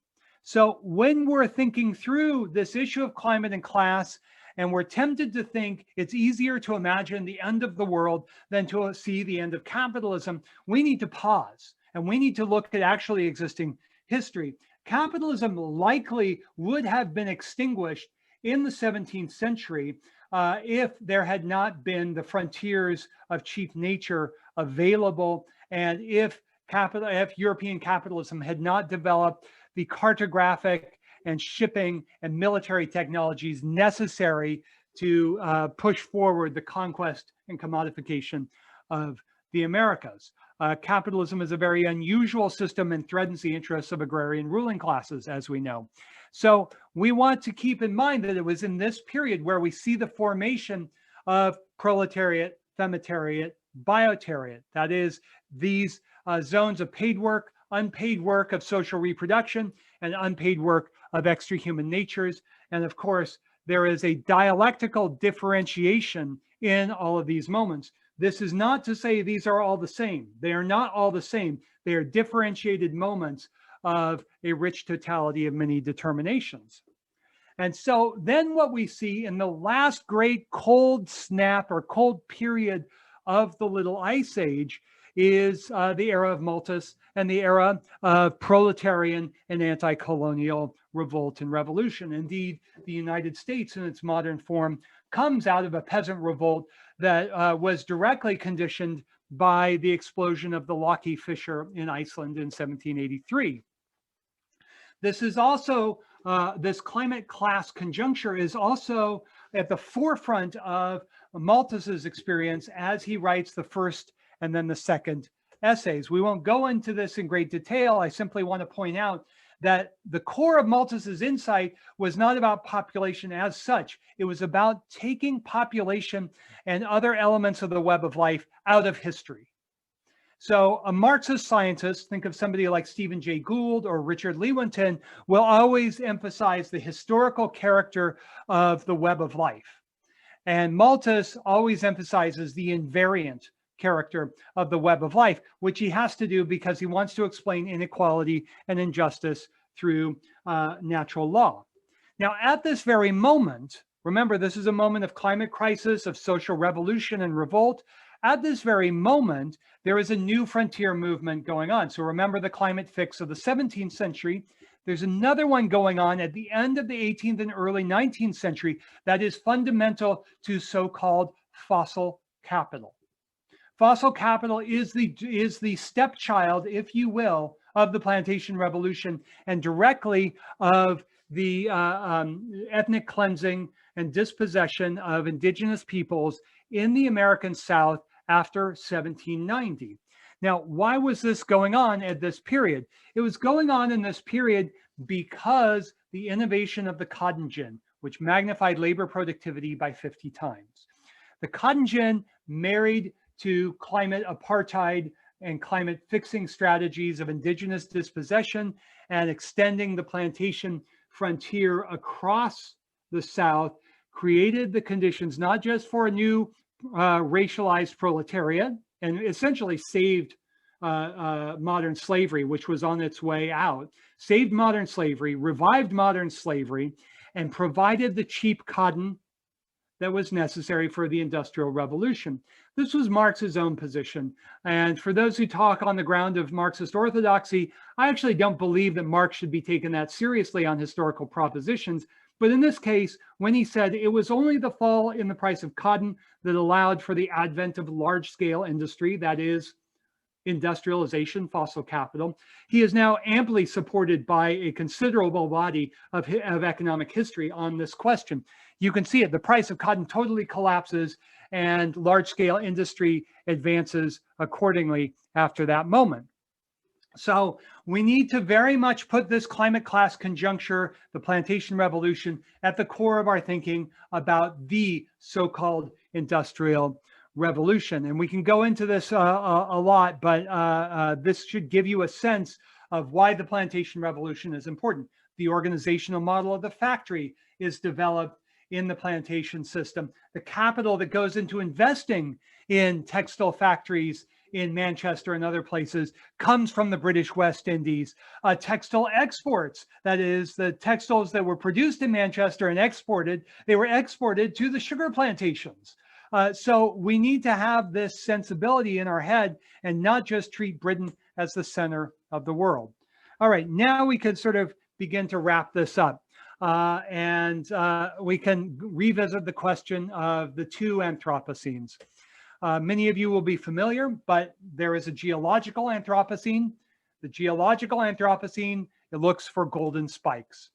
So when we're thinking through this issue of climate and class, and we're tempted to think it's easier to imagine the end of the world than to see the end of capitalism, we need to pause and we need to look at actually existing history. Capitalism likely would have been extinguished in the 17th century if there had not been the frontiers of cheap nature available, and if European capitalism had not developed the cartographic and shipping and military technologies necessary to push forward the conquest and commodification of the Americas. Capitalism is a very unusual system and threatens the interests of agrarian ruling classes, as we know. So we want to keep in mind that it was in this period where we see the formation of proletariat, femitariat, biotariat. That is, these zones of paid work, unpaid work of social reproduction, and unpaid work of extrahuman natures. And of course, there is a dialectical differentiation in all of these moments. This is not to say these are all the same. They are not all the same. They are differentiated moments of a rich totality of many determinations. And so then what we see in the last great cold snap or cold period of the Little Ice Age is the era of Malthus and the era of proletarian and anti-colonial revolt and revolution. Indeed, the United States in its modern form comes out of a peasant revolt that was directly conditioned by the explosion of the Loki fissure in Iceland in 1783. This is also, this climate class conjuncture is also at the forefront of Malthus's experience as he writes the first and then the second essays. We won't go into this in great detail. I simply want to point out that the core of Malthus's insight was not about population as such. It was about taking population and other elements of the web of life out of history. So a Marxist scientist, think of somebody like Stephen Jay Gould or Richard Lewontin, will always emphasize the historical character of the web of life. And Malthus always emphasizes the invariant character of the web of life, which he has to do because he wants to explain inequality and injustice through natural law. Now, at this very moment, remember, this is a moment of climate crisis, of social revolution and revolt. At this very moment, there is a new frontier movement going on. So remember the climate fix of the 17th century. There's another one going on at the end of the 18th and early 19th century that is fundamental to so-called fossil capital. Fossil capital is the stepchild, if you will, of the plantation revolution and directly of the ethnic cleansing and dispossession of indigenous peoples in the American South after 1790. Now, why was this going on at this period? It was going on in this period because the innovation of the cotton gin, which magnified labor productivity by 50 times. The cotton gin married to climate apartheid and climate fixing strategies of indigenous dispossession and extending the plantation frontier across the South created the conditions not just for a new racialized proletariat and essentially saved modern slavery, which was on its way out, saved modern slavery, revived modern slavery, and provided the cheap cotton that was necessary for the Industrial Revolution. This was Marx's own position. And for those who talk on the ground of Marxist orthodoxy, I actually don't believe that Marx should be taken that seriously on historical propositions. But in this case, when he said it was only the fall in the price of cotton that allowed for the advent of large-scale industry, that is, industrialization, fossil capital, he is now amply supported by a considerable body of economic history on this question. You can see it, the price of cotton totally collapses and large-scale industry advances accordingly after that moment. So we need to very much put this climate class conjuncture, the plantation revolution, at the core of our thinking about the so-called industrial revolution. And we can go into this a lot, but this should give you a sense of why the plantation revolution is important. The organizational model of the factory is developed in the plantation system. The capital that goes into investing in textile factories in Manchester and other places comes from the British West Indies. Textile exports, that is, the textiles that were produced in Manchester and exported, they were exported to the sugar plantations. So we need to have this sensibility in our head and not just treat Britain as the center of the world. All right, now we can sort of begin to wrap this up. And we can revisit the question of the two Anthropocenes. Many of you will be familiar, but there is a geological Anthropocene. The geological Anthropocene, it looks for golden spikes.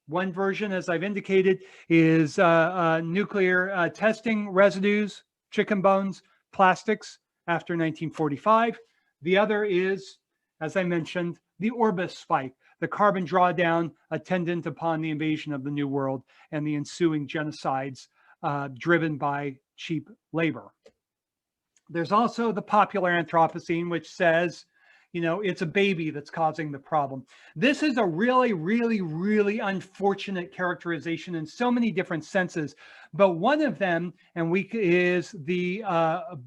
One version, as I've indicated, is nuclear testing residues, chicken bones, plastics after 1945. The other is, as I mentioned, the Orbis spike, the carbon drawdown attendant upon the invasion of the New World and the ensuing genocides driven by cheap labor. There's also the popular Anthropocene, which says, you know, it's a baby that's causing the problem. This is a really, really, really unfortunate characterization in so many different senses. But one of them, is the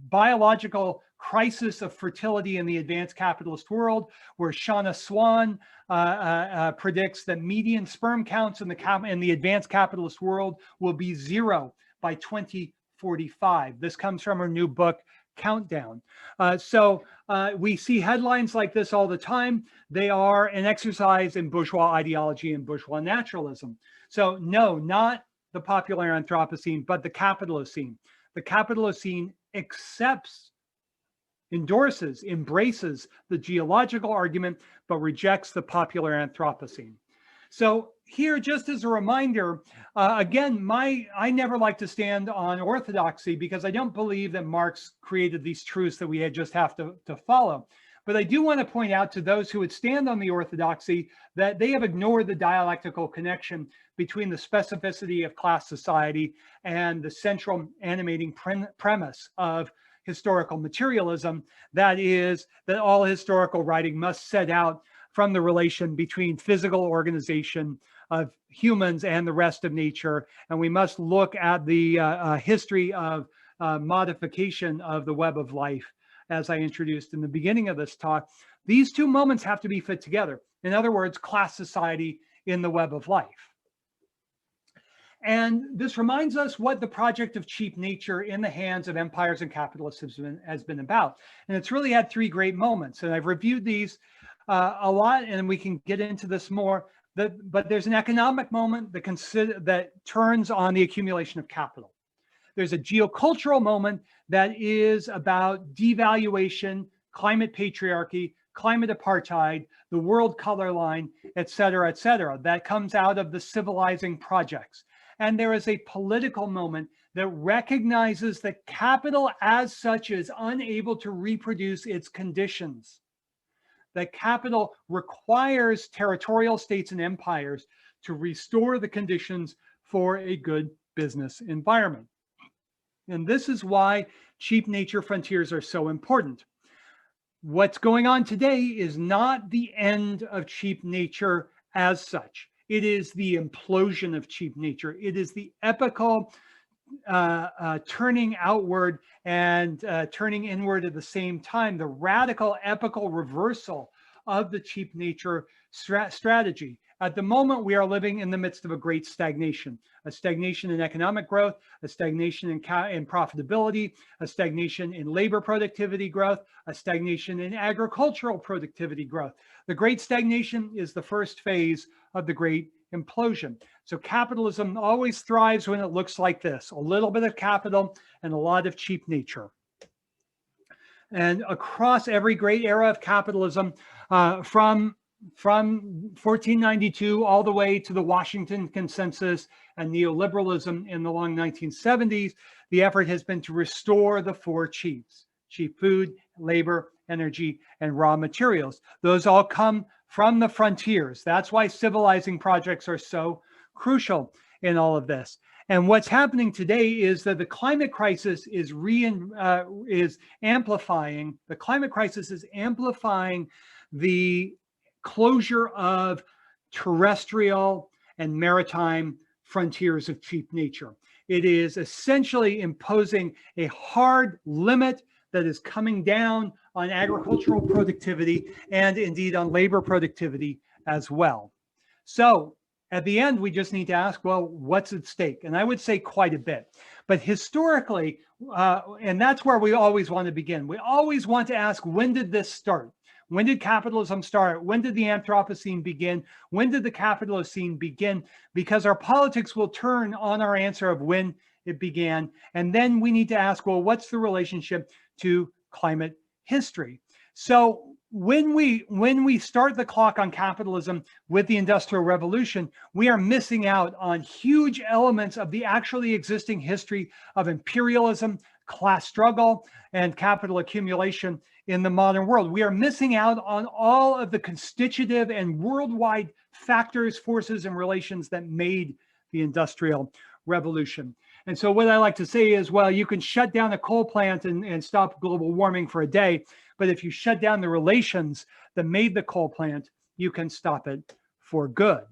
biological crisis of fertility in the advanced capitalist world, where Shauna Swan predicts that median sperm counts in the advanced capitalist world will be 0 by 2045. This comes from her new book, Countdown. So we see headlines like this all the time. They are an exercise in bourgeois ideology and bourgeois naturalism. So no, not the popular Anthropocene, but the Capitalocene. The Capitalocene accepts, endorses, embraces the geological argument, but rejects the popular Anthropocene. So here, just as a reminder, again, I never like to stand on orthodoxy because I don't believe that Marx created these truths that we just have to follow. But I do want to point out to those who would stand on the orthodoxy that they have ignored the dialectical connection between the specificity of class society and the central animating premise of historical materialism, that is, that all historical writing must set out from the relation between physical organization of humans and the rest of nature. And we must look at the history of modification of the web of life, as I introduced in the beginning of this talk. These two moments have to be fit together. In other words, class society in the web of life. And this reminds us what the project of cheap nature in the hands of empires and capitalists has been about. And it's really had three great moments. And I've reviewed these a lot, and we can get into this more. But there's an economic moment that turns on the accumulation of capital. There's a geocultural moment that is about devaluation, climate patriarchy, climate apartheid, the world color line, et cetera, that comes out of the civilizing projects. And there is a political moment that recognizes that capital as such is unable to reproduce its conditions. That capital requires territorial states and empires to restore the conditions for a good business environment. And this is why cheap nature frontiers are so important. What's going on today is not the end of cheap nature as such. It is the implosion of cheap nature. It is the epical turning outward and turning inward at the same time, the radical epical reversal of the cheap nature strategy. At the moment, we are living in the midst of a great stagnation in economic growth, a stagnation in profitability, a stagnation in labor productivity growth, a stagnation in agricultural productivity growth. The great stagnation is the first phase of the great implosion. So capitalism always thrives when it looks like this: a little bit of capital and a lot of cheap nature. And across every great era of capitalism, from 1492 all the way to the Washington Consensus and neoliberalism in the long 1970s, the effort has been to restore the four cheaps: cheap food, labor, energy, and raw materials. Those all come from the frontiers. That's why civilizing projects are so crucial in all of this. And what's happening today is that the climate crisis is amplifying. The climate crisis is amplifying the closure of terrestrial and maritime frontiers of cheap nature. It is essentially imposing a hard limit that is coming down on agricultural productivity and indeed on labor productivity as well. So at the end, we just need to ask, well, what's at stake? And I would say quite a bit. But historically, and that's where we always want to begin. We always want to ask, when did this start? When did capitalism start? When did the Anthropocene begin? When did the Capitalocene begin? Because our politics will turn on our answer of when it began. And then we need to ask, well, what's the relationship to climate history? So when we start the clock on capitalism with the Industrial Revolution, we are missing out on huge elements of the actually existing history of imperialism, class struggle, and capital accumulation in the modern world. We are missing out on all of the constitutive and worldwide factors, forces, and relations that made the Industrial Revolution. And so what I like to say is, well, you can shut down a coal plant and stop global warming for a day, but if you shut down the relations that made the coal plant, you can stop it for good.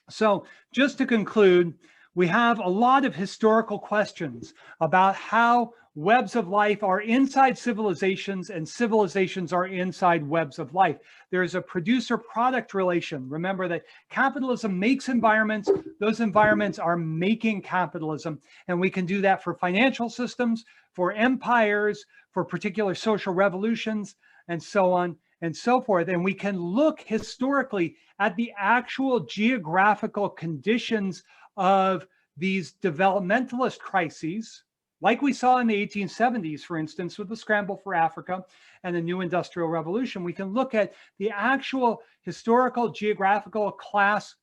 So just to conclude, we have a lot of historical questions about how webs of life are inside civilizations and civilizations are inside webs of life. There's a producer-product relation. Remember that capitalism makes environments. Those environments are making capitalism. And we can do that for financial systems, for empires, for particular social revolutions, and so on and so forth. And we can look historically at the actual geographical conditions of these developmentalist crises, like we saw in the 1870s, for instance, with the scramble for Africa and the new Industrial Revolution. We can look at the actual historical geographical class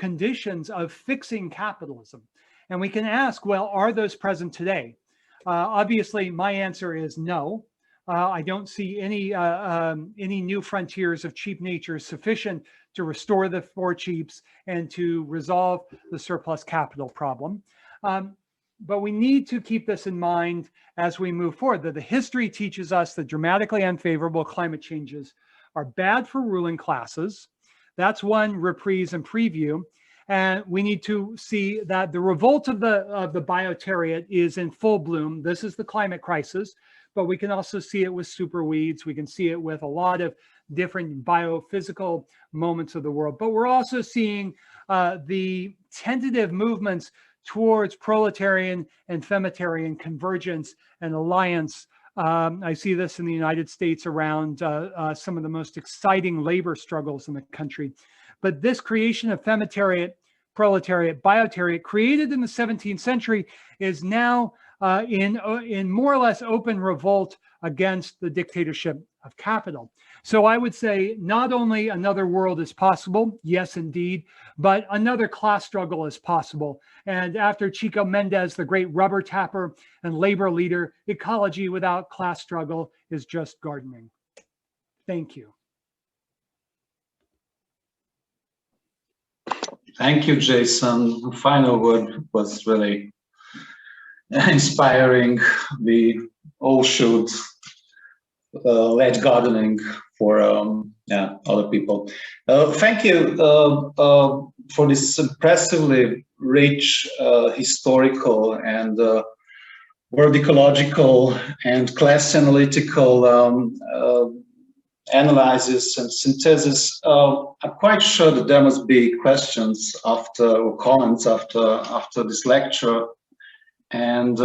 conditions of fixing capitalism. And we can ask, well, are those present today? Obviously, my answer is no. I don't see any new frontiers of cheap nature sufficient to restore the four cheaps and to resolve the surplus capital problem. But we need to keep this in mind as we move forward, that the history teaches us that dramatically unfavorable climate changes are bad for ruling classes. That's one reprise and preview. And we need to see that the revolt of the biotariat is in full bloom. This is the climate crisis, but we can also see it with superweeds. We can see it with a lot of different biophysical moments of the world. But we're also seeing the tentative movements towards proletarian and femitarian convergence and alliance. I see this in the United States around some of the most exciting labor struggles in the country. But this creation of femitariat, proletariat, biotariat, created in the 17th century, is now in more or less open revolt against the dictatorship of capital. So I would say not only another world is possible, yes, indeed, but another class struggle is possible. And after Chico Mendes, the great rubber tapper and labor leader, ecology without class struggle is just gardening. Thank you. Thank you, Jason. The final word was really inspiring. We all should lead gardening for other people. Thank you for this impressively rich historical and world ecological and class analytical analysis and synthesis. I'm quite sure that there must be questions after, or comments after this lecture, and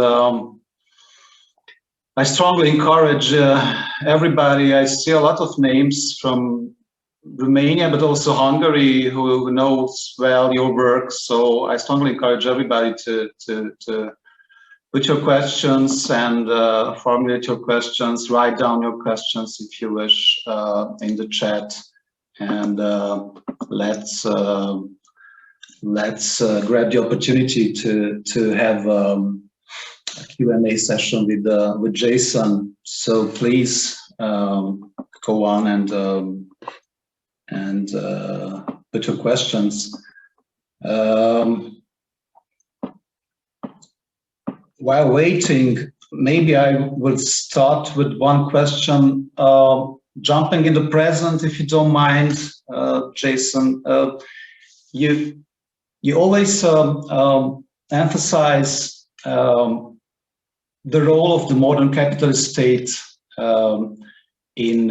I strongly encourage everybody. I see a lot of names from Romania, but also Hungary, who knows well your work. So I strongly encourage everybody to put your questions and formulate your questions, write down your questions if you wish in the chat, and let's grab the opportunity to have a Q&A session with Jason. So please go on and put your questions. While waiting, maybe I will start with one question, jumping in the present, if you don't mind, Jason. You always emphasize the role of the modern capitalist state in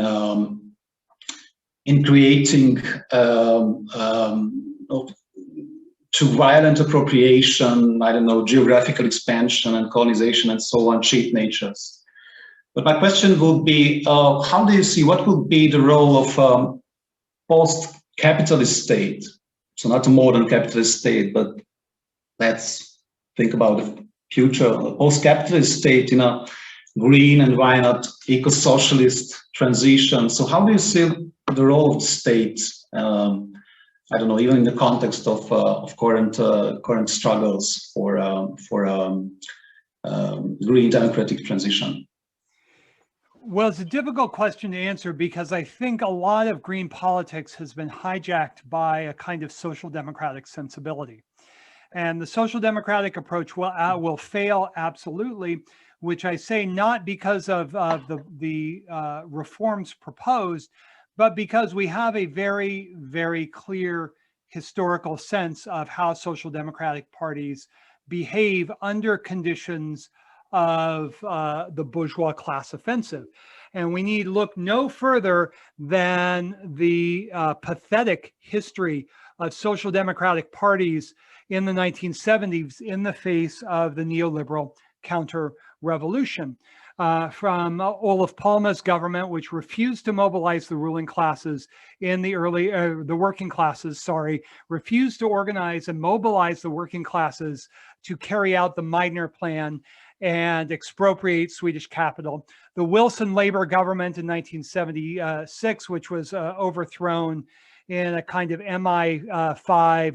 creating to violent appropriation, I don't know, geographical expansion and colonization and so on, cheap natures. But my question would be, how do you see, what would be the role of post-capitalist state? So not a modern capitalist state, but let's think about the future, a post-capitalist state in a green and why not eco-socialist transition. So how do you see the role of the state? I don't know, even in the context of current struggles for green democratic transition? Well, it's a difficult question to answer because I think a lot of green politics has been hijacked by a kind of social democratic sensibility. And the social democratic approach will fail absolutely, which I say not because of the reforms proposed, but because we have a very, very clear historical sense of how social democratic parties behave under conditions of the bourgeois class offensive. And we need look no further than the pathetic history of social democratic parties in the 1970s in the face of the neoliberal counter-revolution. From Olof Palme's government, which refused to mobilize the ruling classes in the working classes, refused to organize and mobilize the working classes to carry out the Meidner Plan and expropriate Swedish capital. The Wilson Labor government in 1976, which was overthrown in a kind of MI5,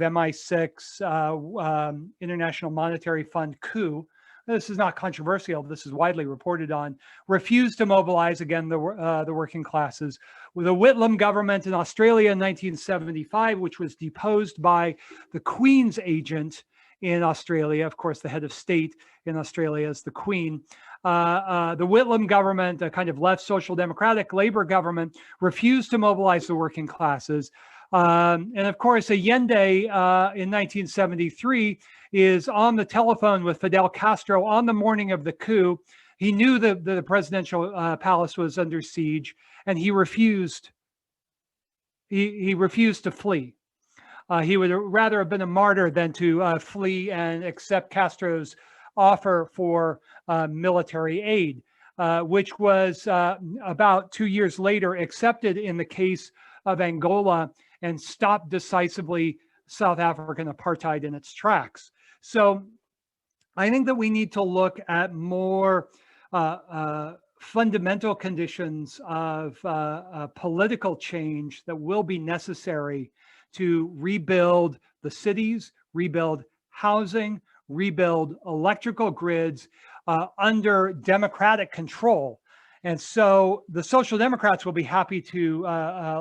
MI6 International Monetary Fund coup. This is not controversial. This is widely reported on. Refused to mobilize, again, the working classes. With the Whitlam government in Australia in 1975, which was deposed by the Queen's agent in Australia. Of course, the head of state in Australia is the Queen. The Whitlam government, a kind of left social democratic Labor government, refused to mobilize the working classes. And of course, Allende in 1973 is on the telephone with Fidel Castro on the morning of the coup. He knew that the presidential palace was under siege, and he refused. He refused to flee. He would rather have been a martyr than to flee and accept Castro's offer for military aid, which was about 2 years later accepted in the case of Angola and stopped decisively South African apartheid in its tracks. So I think that we need to look at more fundamental conditions of political change that will be necessary to rebuild the cities, rebuild housing, rebuild electrical grids under democratic control. And so the Social Democrats will be happy to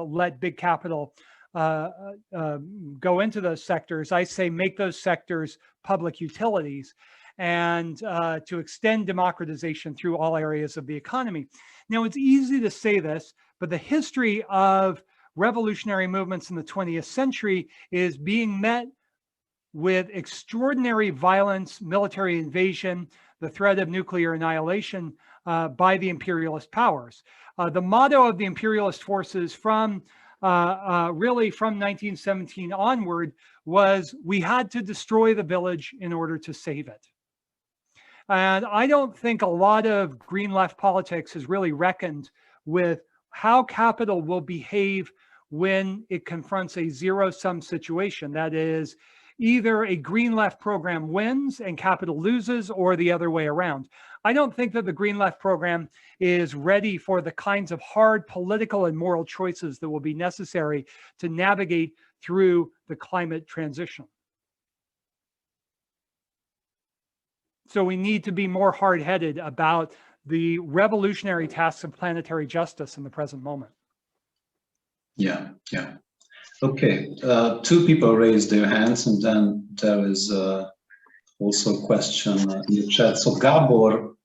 let big capital go into those sectors. I say make those sectors public utilities, and to extend democratization through all areas of the economy. Now, it's easy to say this, but the history of revolutionary movements in the 20th century is being met with extraordinary violence, military invasion, the threat of nuclear annihilation by the imperialist powers. The motto of the imperialist forces from really from 1917 onward was, we had to destroy the village in order to save it. And I don't think a lot of green left politics has really reckoned with how capital will behave when it confronts a zero-sum situation. That is, either a green left program wins and capital loses, or the other way around. I don't think that the green left program is ready for the kinds of hard political and moral choices that will be necessary to navigate through the climate transition. So we need to be more hard-headed about the revolutionary tasks of planetary justice in the present moment. Yeah. Okay, two people raised their hands, and then there is also a question in the chat. So Gabor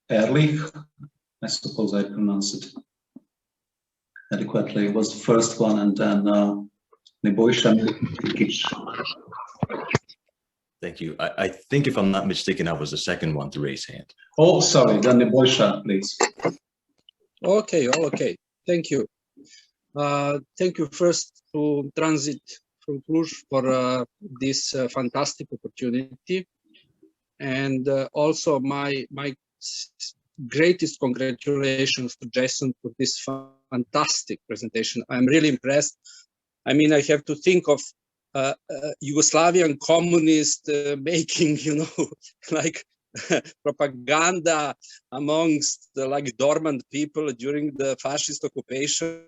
Erlich, I suppose I pronounced it adequately, was the first one, and then Nebojša Milikić. Thank you. I think, if I'm not mistaken, I was the second one to raise hand. Oh, sorry, then Nebojša, please. Okay, thank you. Thank you first to Tranzit from Cluj for this fantastic opportunity, and also my greatest congratulations to Jason for this fantastic presentation. I'm really impressed. I mean, I have to think of Yugoslavian communist making, like propaganda amongst like dormant people during the fascist occupation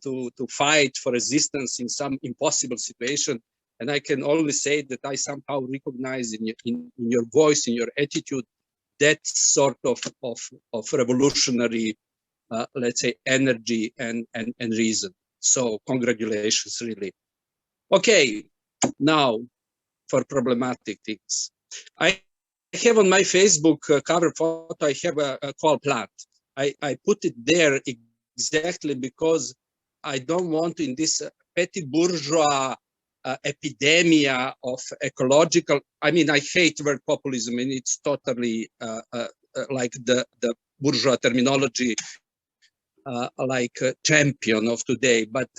to fight for resistance in some impossible situation. And I can only say that I somehow recognize in your voice, in your attitude, that sort of revolutionary, let's say, energy and reason. So congratulations, really. Okay, now for problematic things. I have on my Facebook cover photo, I have a coal plant. I put it there exactly because I don't want, in this petty bourgeois epidemia of ecological, I mean, I hate word populism, and it's totally like the bourgeois terminology, like champion of today, but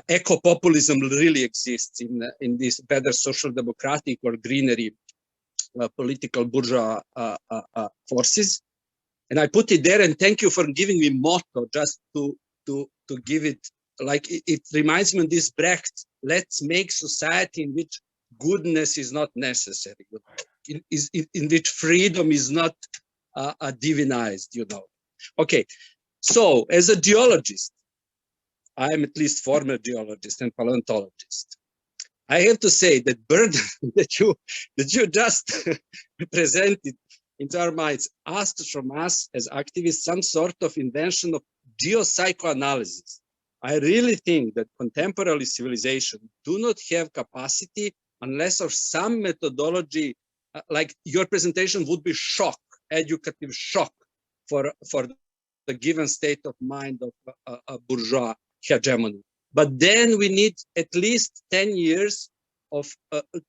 eco-populism really exists in this better social democratic or greenery political bourgeois forces. And I put it there, and thank you for giving me motto, just to give it, like it reminds me of this Brecht, let's make society in which goodness is not necessary, in which freedom is not divinized, Okay, so as a geologist, I am at least former geologist and paleontologist. I have to say that burden that you just presented into our minds asked from us as activists some sort of invention of geopsychoanalysis. I really think that contemporary civilization do not have capacity unless of some methodology, like your presentation would be shock, educative shock for the given state of mind of a bourgeois hegemony. But then we need at least 10 years of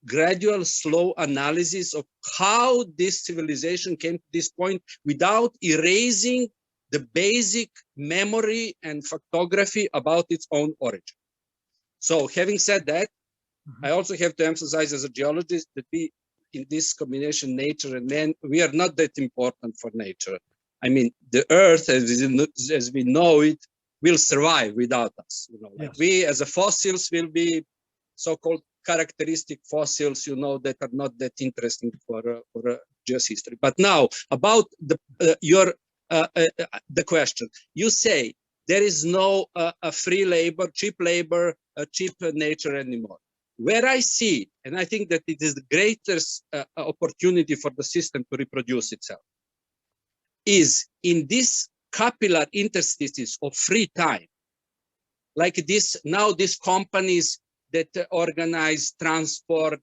gradual, slow analysis of how this civilization came to this point without erasing the basic memory and factography about its own origin. So having said that, I also have to emphasize as a geologist that we, in this combination, nature and man, we are not that important for nature. I mean, the earth, as we know it, will survive without us. You know, like Yes. we as a fossils will be so-called characteristic fossils, you know, that are not that interesting for geohistory. But now about the question, you say there is no free labor, cheap nature anymore. Where I see, and I think that it is the greatest opportunity for the system to reproduce itself, is in this capillary interstices of free time, like this. Now these companies that organize transport,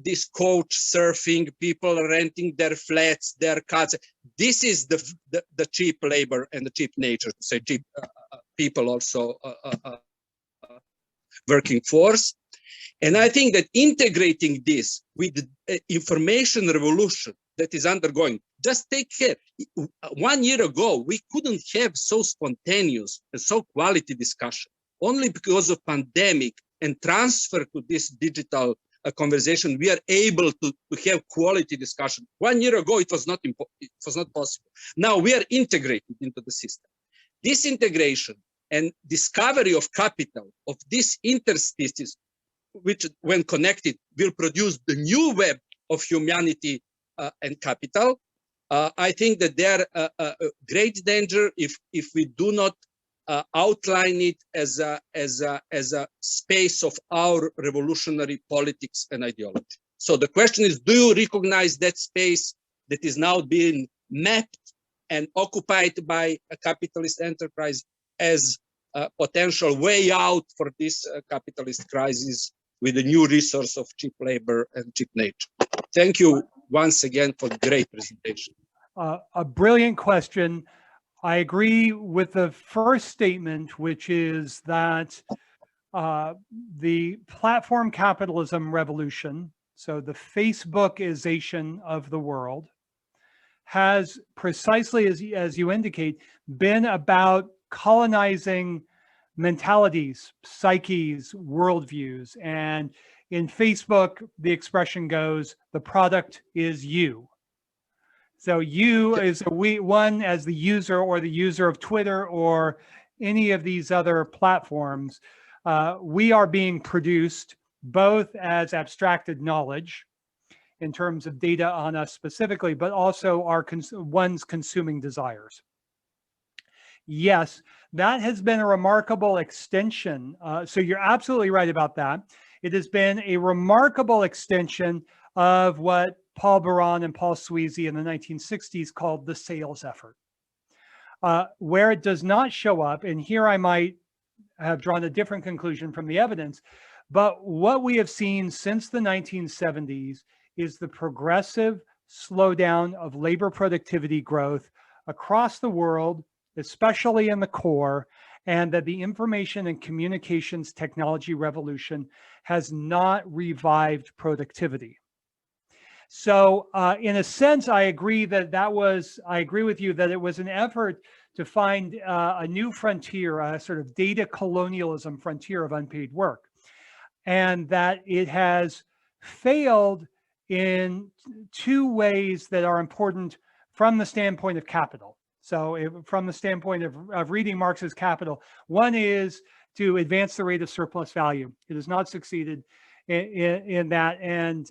this couch surfing, people renting their flats, their cars. This is the cheap labor and the cheap nature, to say cheap people also working force. And I think that integrating this with the information revolution that is undergoing, just take care. 1 year ago, we couldn't have so spontaneous and so quality discussion. Only because of pandemic and transfer to this digital conversation, we are able to have quality discussion. 1 year ago, it was not possible. Now we are integrated into the system. This integration and discovery of capital of this interstices, which when connected will produce the new web of humanity and capital. I think that there are a great danger if we do not outline it as a space of our revolutionary politics and ideology. So the question is, do you recognize that space that is now being mapped and occupied by a capitalist enterprise as a potential way out for this capitalist crisis with a new resource of cheap labor and cheap nature? Thank you once again for the great presentation. A brilliant question. I agree with the first statement, which is that the platform capitalism revolution, so the Facebookization of the world, has precisely, as you indicate, been about colonizing mentalities, psyches, worldviews. And in Facebook, the expression goes, the product is you. So you is one as the user or the user of Twitter or any of these other platforms. We are being produced both as abstracted knowledge in terms of data on us specifically, but also our one's consuming desires. Yes, that has been a remarkable extension. So you're absolutely right about that. It has been a remarkable extension of what Paul Baran and Paul Sweezy in the 1960s called the sales effort. Where it does not show up, and here I might have drawn a different conclusion from the evidence, but what we have seen since the 1970s is the progressive slowdown of labor productivity growth across the world, especially in the core, and that the information and communications technology revolution has not revived productivity. So in a sense, I agree that I agree with you that it was an effort to find a new frontier, a sort of data colonialism frontier of unpaid work, and that it has failed in two ways that are important from the standpoint of capital. So from the standpoint of reading Marx's Capital, one is to advance the rate of surplus value. It has not succeeded in that. And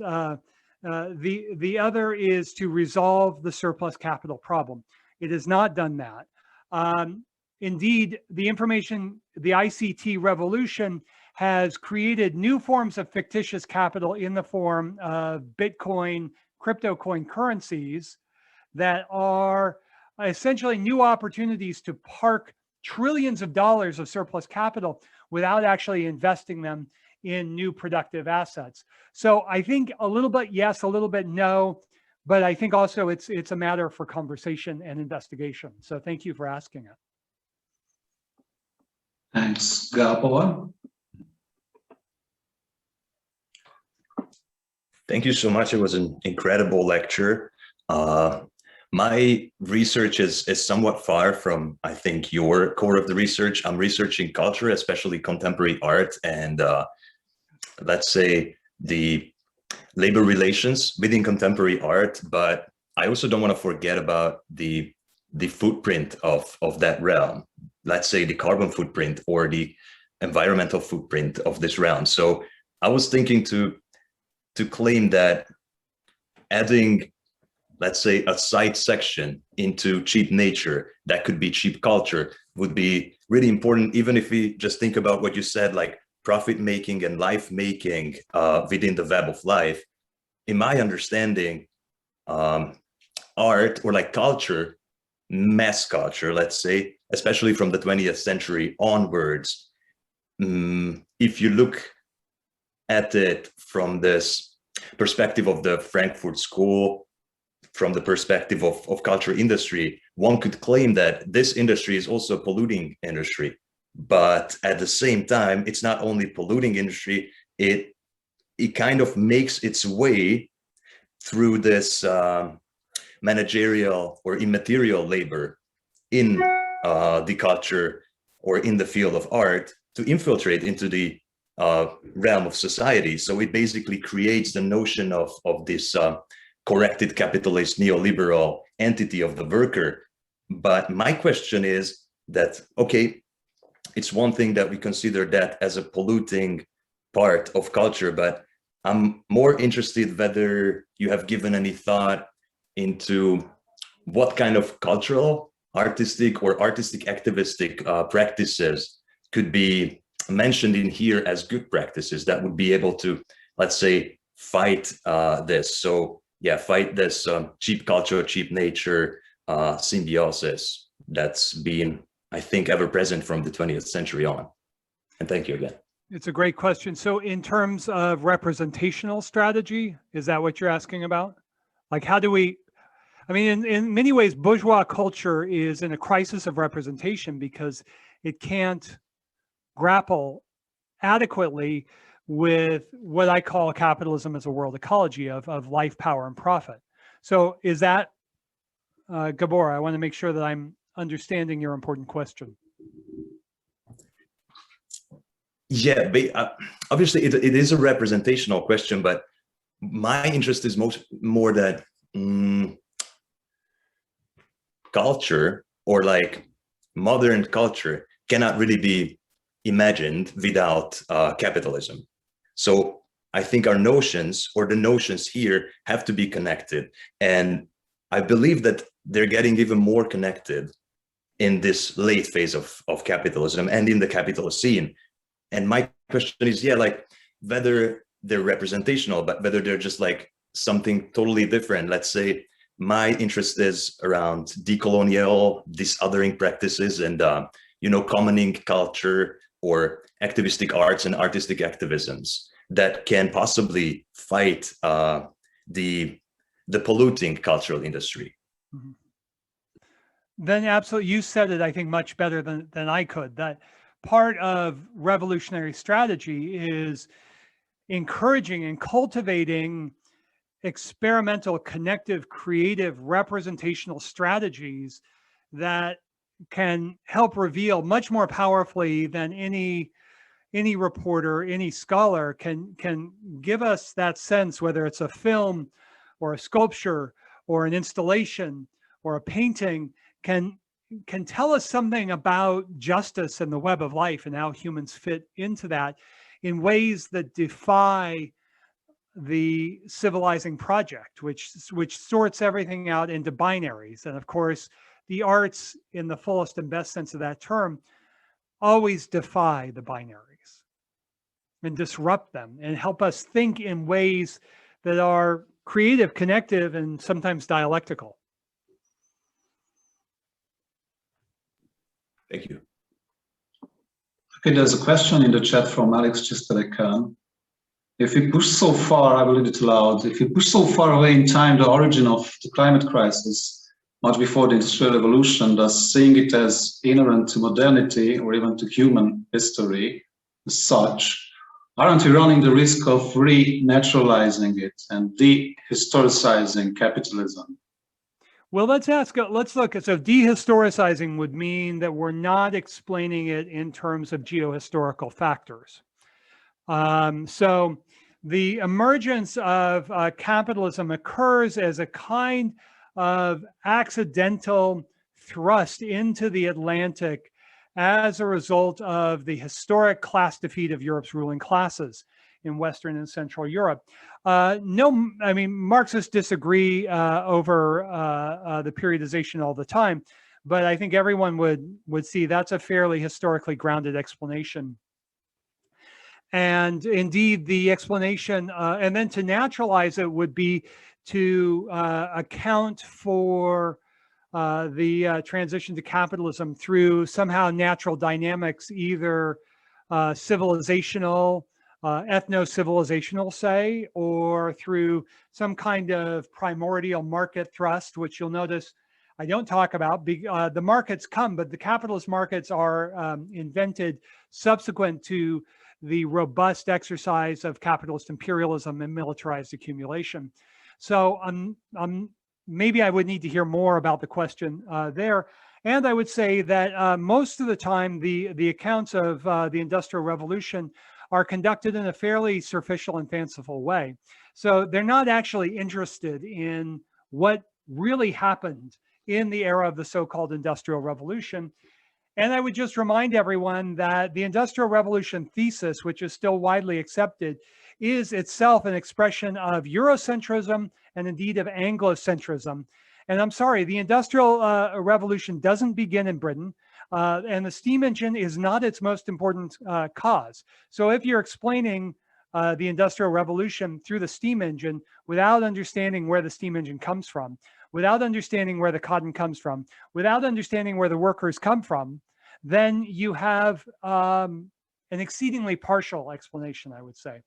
the other is to resolve the surplus capital problem. It has not done that. indeed, the ICT revolution has created new forms of fictitious capital in the form of Bitcoin, crypto coin currencies that are essentially new opportunities to park trillions of dollars of surplus capital without actually investing them in new productive assets. So I think a little bit yes, a little bit no, but I think also it's a matter for conversation and investigation. So thank you for asking it. Thanks, Gabor. Thank you so much. It was an incredible lecture. My research is somewhat far from, I think, your core of the research. I'm researching culture, especially contemporary art, and let's say the labor relations within contemporary art. But I also don't want to forget about the footprint of that realm. Let's say the carbon footprint or the environmental footprint of this realm. So I was thinking to claim that adding, let's say, a side section into cheap nature, that could be cheap culture, would be really important, even if we just think about what you said, like profit making and life making within the web of life. In my understanding, art or like culture, mass culture, let's say, especially from the 20th century onwards, if you look at it from this perspective of the Frankfurt School, from the perspective of culture industry, one could claim that this industry is also a polluting industry. But at the same time, it's not only polluting industry, it kind of makes its way through this managerial or immaterial labor in the culture or in the field of art to infiltrate into the realm of society. So it basically creates the notion of this corrected capitalist neoliberal entity of the worker. But my question is that, okay, it's one thing that we consider that as a polluting part of culture, but I'm more interested whether you have given any thought into what kind of cultural, artistic or artistic activistic practices could be mentioned in here as good practices that would be able to, let's say, fight this. So yeah, fight this cheap culture, cheap nature symbiosis that's been, I think, ever present from the 20th century on. And thank you again. It's a great question. So in terms of representational strategy, is that what you're asking about? Like, how do we, I mean, in many ways, bourgeois culture is in a crisis of representation because it can't grapple adequately with what I call capitalism as a world ecology of life, power, and profit. So is that, Gabor, I want to make sure that I'm understanding your important question. Yeah, but, obviously it is a representational question, but my interest is more that culture, or like modern culture, cannot really be imagined without capitalism. So I think our notions, or the notions here, have to be connected. And I believe that they're getting even more connected in this late phase of capitalism and in the Capitalocene. And my question is, yeah, like whether they're representational, but whether they're just like something totally different. Let's say my interest is around decolonial, disothering practices and, commoning culture or activistic arts and artistic activisms that can possibly fight the polluting cultural industry. Mm-hmm. Then absolutely, you said it, I think, much better than I could, that part of revolutionary strategy is encouraging and cultivating experimental, connective, creative, representational strategies that can help reveal much more powerfully than any reporter, any scholar can give us that sense, whether it's a film or a sculpture or an installation or a painting, can tell us something about justice and the web of life and how humans fit into that in ways that defy the civilizing project, which sorts everything out into binaries. And of course, the arts, in the fullest and best sense of that term, always defy the binaries and disrupt them and help us think in ways that are creative, connective, and sometimes dialectical. Thank you. Okay, there's a question in the chat from Alex, just that I can. If we push so far, I will read it aloud. If we push so far away in time the origin of the climate crisis, much before the Industrial Revolution, thus seeing it as inherent to modernity or even to human history as such, aren't we running the risk of renaturalizing it and dehistoricizing capitalism? Well, let's look. So dehistoricizing would mean that we're not explaining it in terms of geohistorical factors. So the emergence of capitalism occurs as a kind of accidental thrust into the Atlantic as a result of the historic class defeat of Europe's ruling classes in Western and Central Europe. No, I mean, Marxists disagree over the periodization all the time, but I think everyone would see that's a fairly historically grounded explanation. And indeed, the explanation, and then to naturalize it would be to account for the transition to capitalism through somehow natural dynamics, either civilizational, ethno-civilizational, say, or through some kind of primordial market thrust, which you'll notice I don't talk about. The markets come, but the capitalist markets are invented subsequent to the robust exercise of capitalist imperialism and militarized accumulation. So maybe I would need to hear more about the question there. And I would say that most of the time, the accounts of the Industrial Revolution are conducted in a fairly superficial and fanciful way. So they're not actually interested in what really happened in the era of the so-called Industrial Revolution. And I would just remind everyone that the Industrial Revolution thesis, which is still widely accepted, is itself an expression of Eurocentrism and indeed of Anglocentrism. And I'm sorry, the Industrial Revolution doesn't begin in Britain, and the steam engine is not its most important cause. So if you're explaining the Industrial Revolution through the steam engine without understanding where the steam engine comes from, without understanding where the cotton comes from, without understanding where the workers come from, then you have an exceedingly partial explanation, I would say.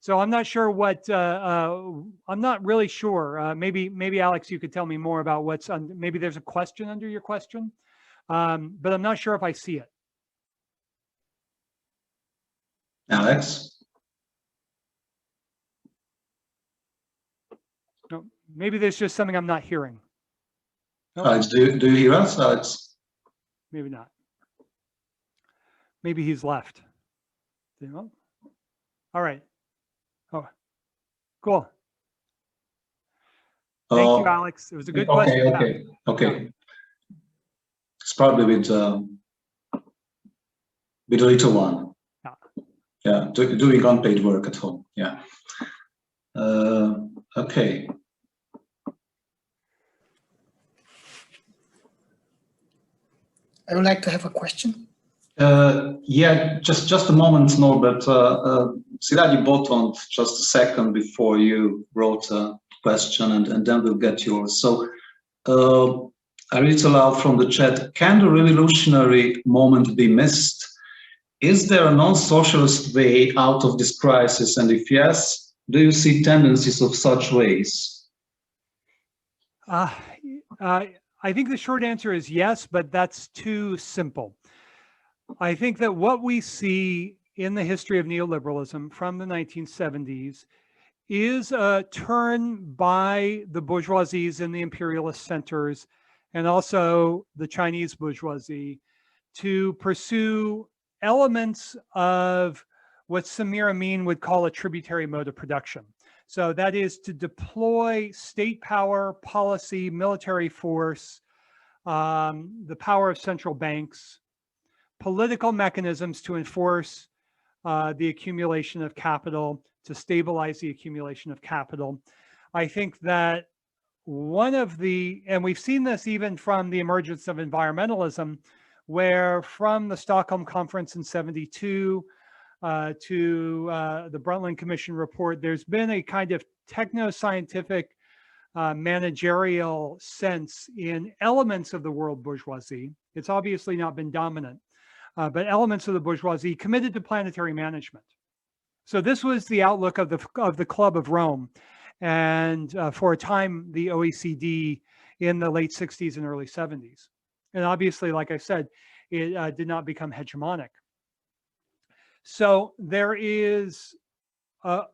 So I'm not sure what, I'm not really sure. Maybe Alex, you could tell me more about what's, maybe there's a question under your question, but I'm not sure if I see it. Alex? No, maybe there's just something I'm not hearing. No? Alex, do you hear us, Alex? Maybe not. Maybe he's left. All right. Oh, cool. Thank you, Alex. It was a good question. Okay. It's probably with the little one. Yeah, doing unpaid work at home. Yeah. Okay. I would like to have a question. Yeah, just a moment, Norbert. Siraj bottomed just a second before you wrote a question, and then we'll get yours. So I read it aloud from the chat. Can the revolutionary moment be missed? Is there a non-socialist way out of this crisis? And if yes, do you see tendencies of such ways? I think the short answer is yes, but that's too simple. I think that what we see in the history of neoliberalism from the 1970s is a turn by the bourgeoisies in the imperialist centers and also the Chinese bourgeoisie to pursue elements of what Samir Amin would call a tributary mode of production. So that is to deploy state power, policy, military force, the power of central banks, political mechanisms to enforce the accumulation of capital, to stabilize the accumulation of capital. I think that and we've seen this even from the emergence of environmentalism, where from the Stockholm Conference in '72 to the Brundtland Commission report, there's been a kind of techno-scientific managerial sense in elements of the world bourgeoisie. It's obviously not been dominant, but elements of the bourgeoisie committed to planetary management. So this was the outlook of the Club of Rome, and for a time, the OECD in the late 60s and early 70s. And obviously, like I said, it did not become hegemonic. So there is a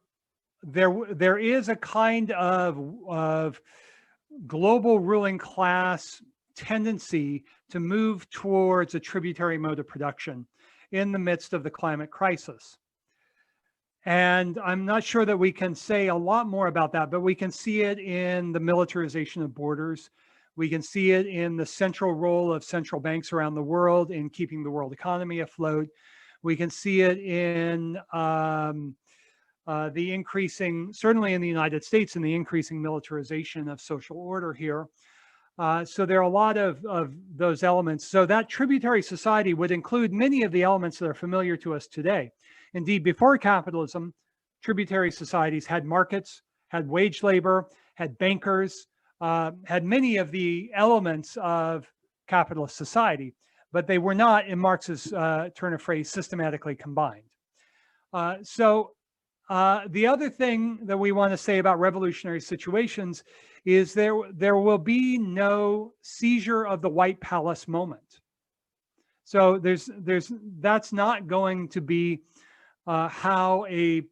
kind of global ruling class tendency to move towards a tributary mode of production in the midst of the climate crisis. And I'm not sure that we can say a lot more about that, but we can see it in the militarization of borders. We can see it in the central role of central banks around the world in keeping the world economy afloat. We can see it in the increasing, certainly in the United States, in the increasing militarization of social order here. So there are a lot of those elements. So that tributary society would include many of the elements that are familiar to us today. Indeed, before capitalism, tributary societies had markets, had wage labor, had bankers, had many of the elements of capitalist society, but they were not, in Marx's turn of phrase, systematically combined. The other thing that we want to say about revolutionary situations is there will be no seizure of the White Palace moment. So that's not going to be how a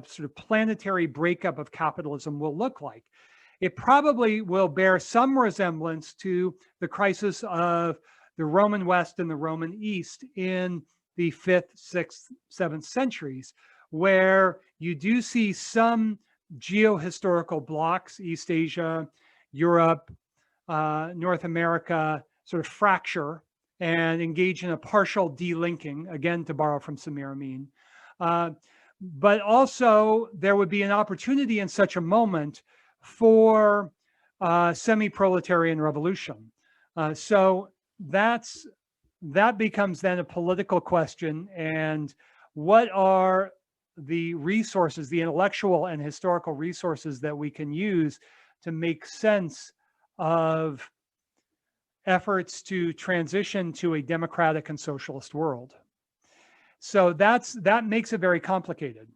sort of planetary breakup of capitalism will look like. It probably will bear some resemblance to the crisis of the Roman West and the Roman East in the 5th, 6th, 7th centuries, where you do see some geohistorical blocks, East Asia, Europe, North America, sort of fracture and engage in a partial delinking, again, to borrow from Samir Amin. But also there would be an opportunity in such a moment for semi-proletarian revolution. So that becomes then a political question, and what are the resources, the intellectual and historical resources that we can use to make sense of efforts to transition to a democratic and socialist world. So that makes it very complicated.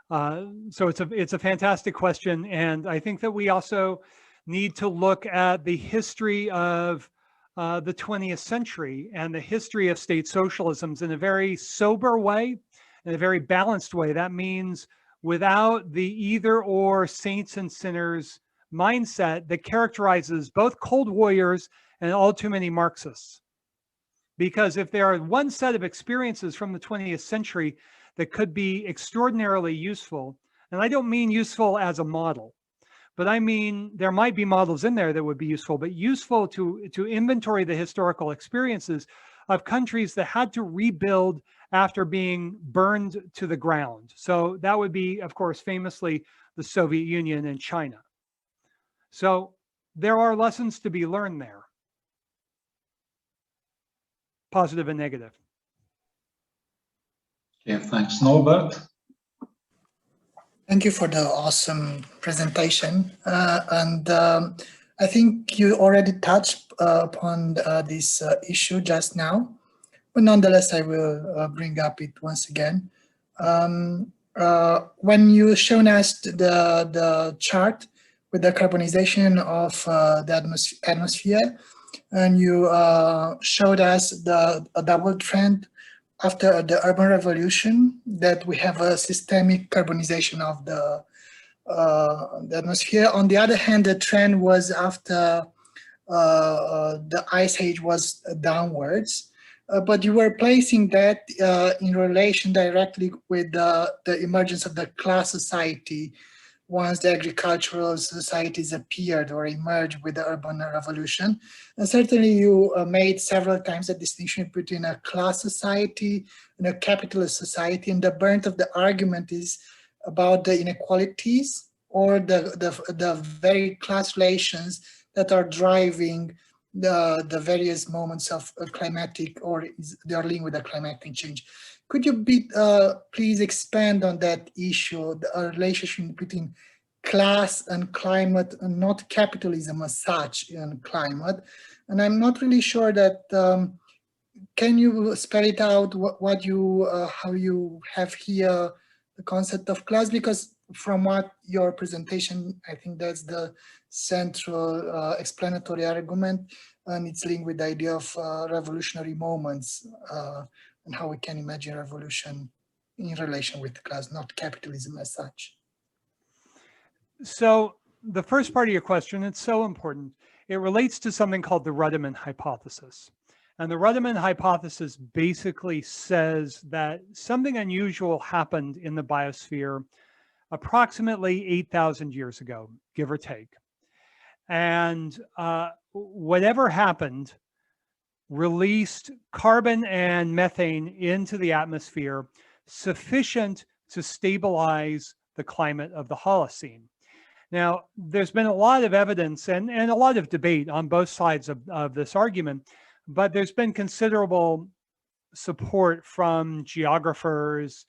So it's a fantastic question, and I think that we also need to look at the history of the 20th century and the history of state socialisms in a very sober way, in a very balanced way. That means without the either or saints and sinners mindset that characterizes both cold warriors and all too many Marxists. Because if there are one set of experiences from the 20th century that could be extraordinarily useful, and I don't mean useful as a model, but I mean there might be models in there that would be useful, but useful to inventory the historical experiences of countries that had to rebuild after being burned to the ground. So that would be, of course, famously the Soviet Union and China. So there are lessons to be learned there, positive and negative. Yeah, thanks. Norbert? Thank you for the awesome presentation. I think you already touched upon this issue just now, but nonetheless, I will bring up it once again. When you shown us the chart with the carbonization of the atmosphere, and you showed us a double trend after the urban revolution, that we have a systemic carbonization of the atmosphere. On the other hand, the trend was after the ice age was downwards, but you were placing that in relation directly with the emergence of the class society once the agricultural societies appeared or emerged with the urban revolution. And certainly you made several times a distinction between a class society and a capitalist society, and the burnt of the argument is about the inequalities or the very class relations that are driving the various moments of climatic, or they are linked with the climatic change. Could you please expand on that issue, the relationship between class and climate, and not capitalism as such in climate? And I'm not really sure that, can you spell it out, what you, how you have here the concept of class? Because from what your presentation, I think that's the central explanatory argument, and it's linked with the idea of revolutionary moments, and how we can imagine revolution in relation with class, not capitalism as such. So the first part of your question, it's so important. It relates to something called the Ruddiman hypothesis. And the Ruddiman hypothesis basically says that something unusual happened in the biosphere approximately 8,000 years ago, give or take. And whatever happened released carbon and methane into the atmosphere sufficient to stabilize the climate of the Holocene. Now, there's been a lot of evidence and a lot of debate on both sides of this argument, but there's been considerable support from geographers,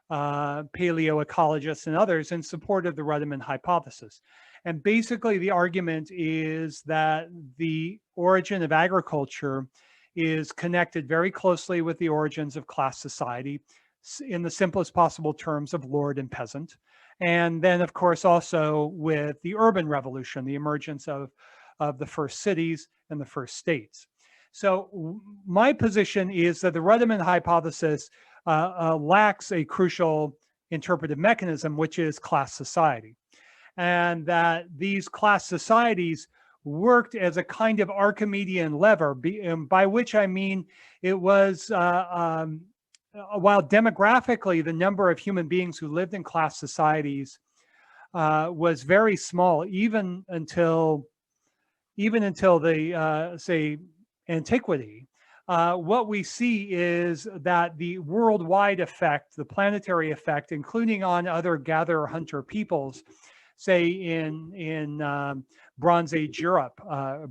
paleoecologists, and others in support of the Ruddiman hypothesis. And basically, the argument is that the origin of agriculture is connected very closely with the origins of class society in the simplest possible terms of lord and peasant. And then, of course, also with the urban revolution, the emergence of the first cities and the first states. So my position is that the Ruddiman hypothesis lacks a crucial interpretive mechanism, which is class society. And that these class societies worked as a kind of Archimedean lever, by which I mean it was, while demographically the number of human beings who lived in class societies was very small, even until the, say, antiquity, what we see is that the worldwide effect, the planetary effect, including on other gatherer-hunter peoples, say in Bronze Age Europe,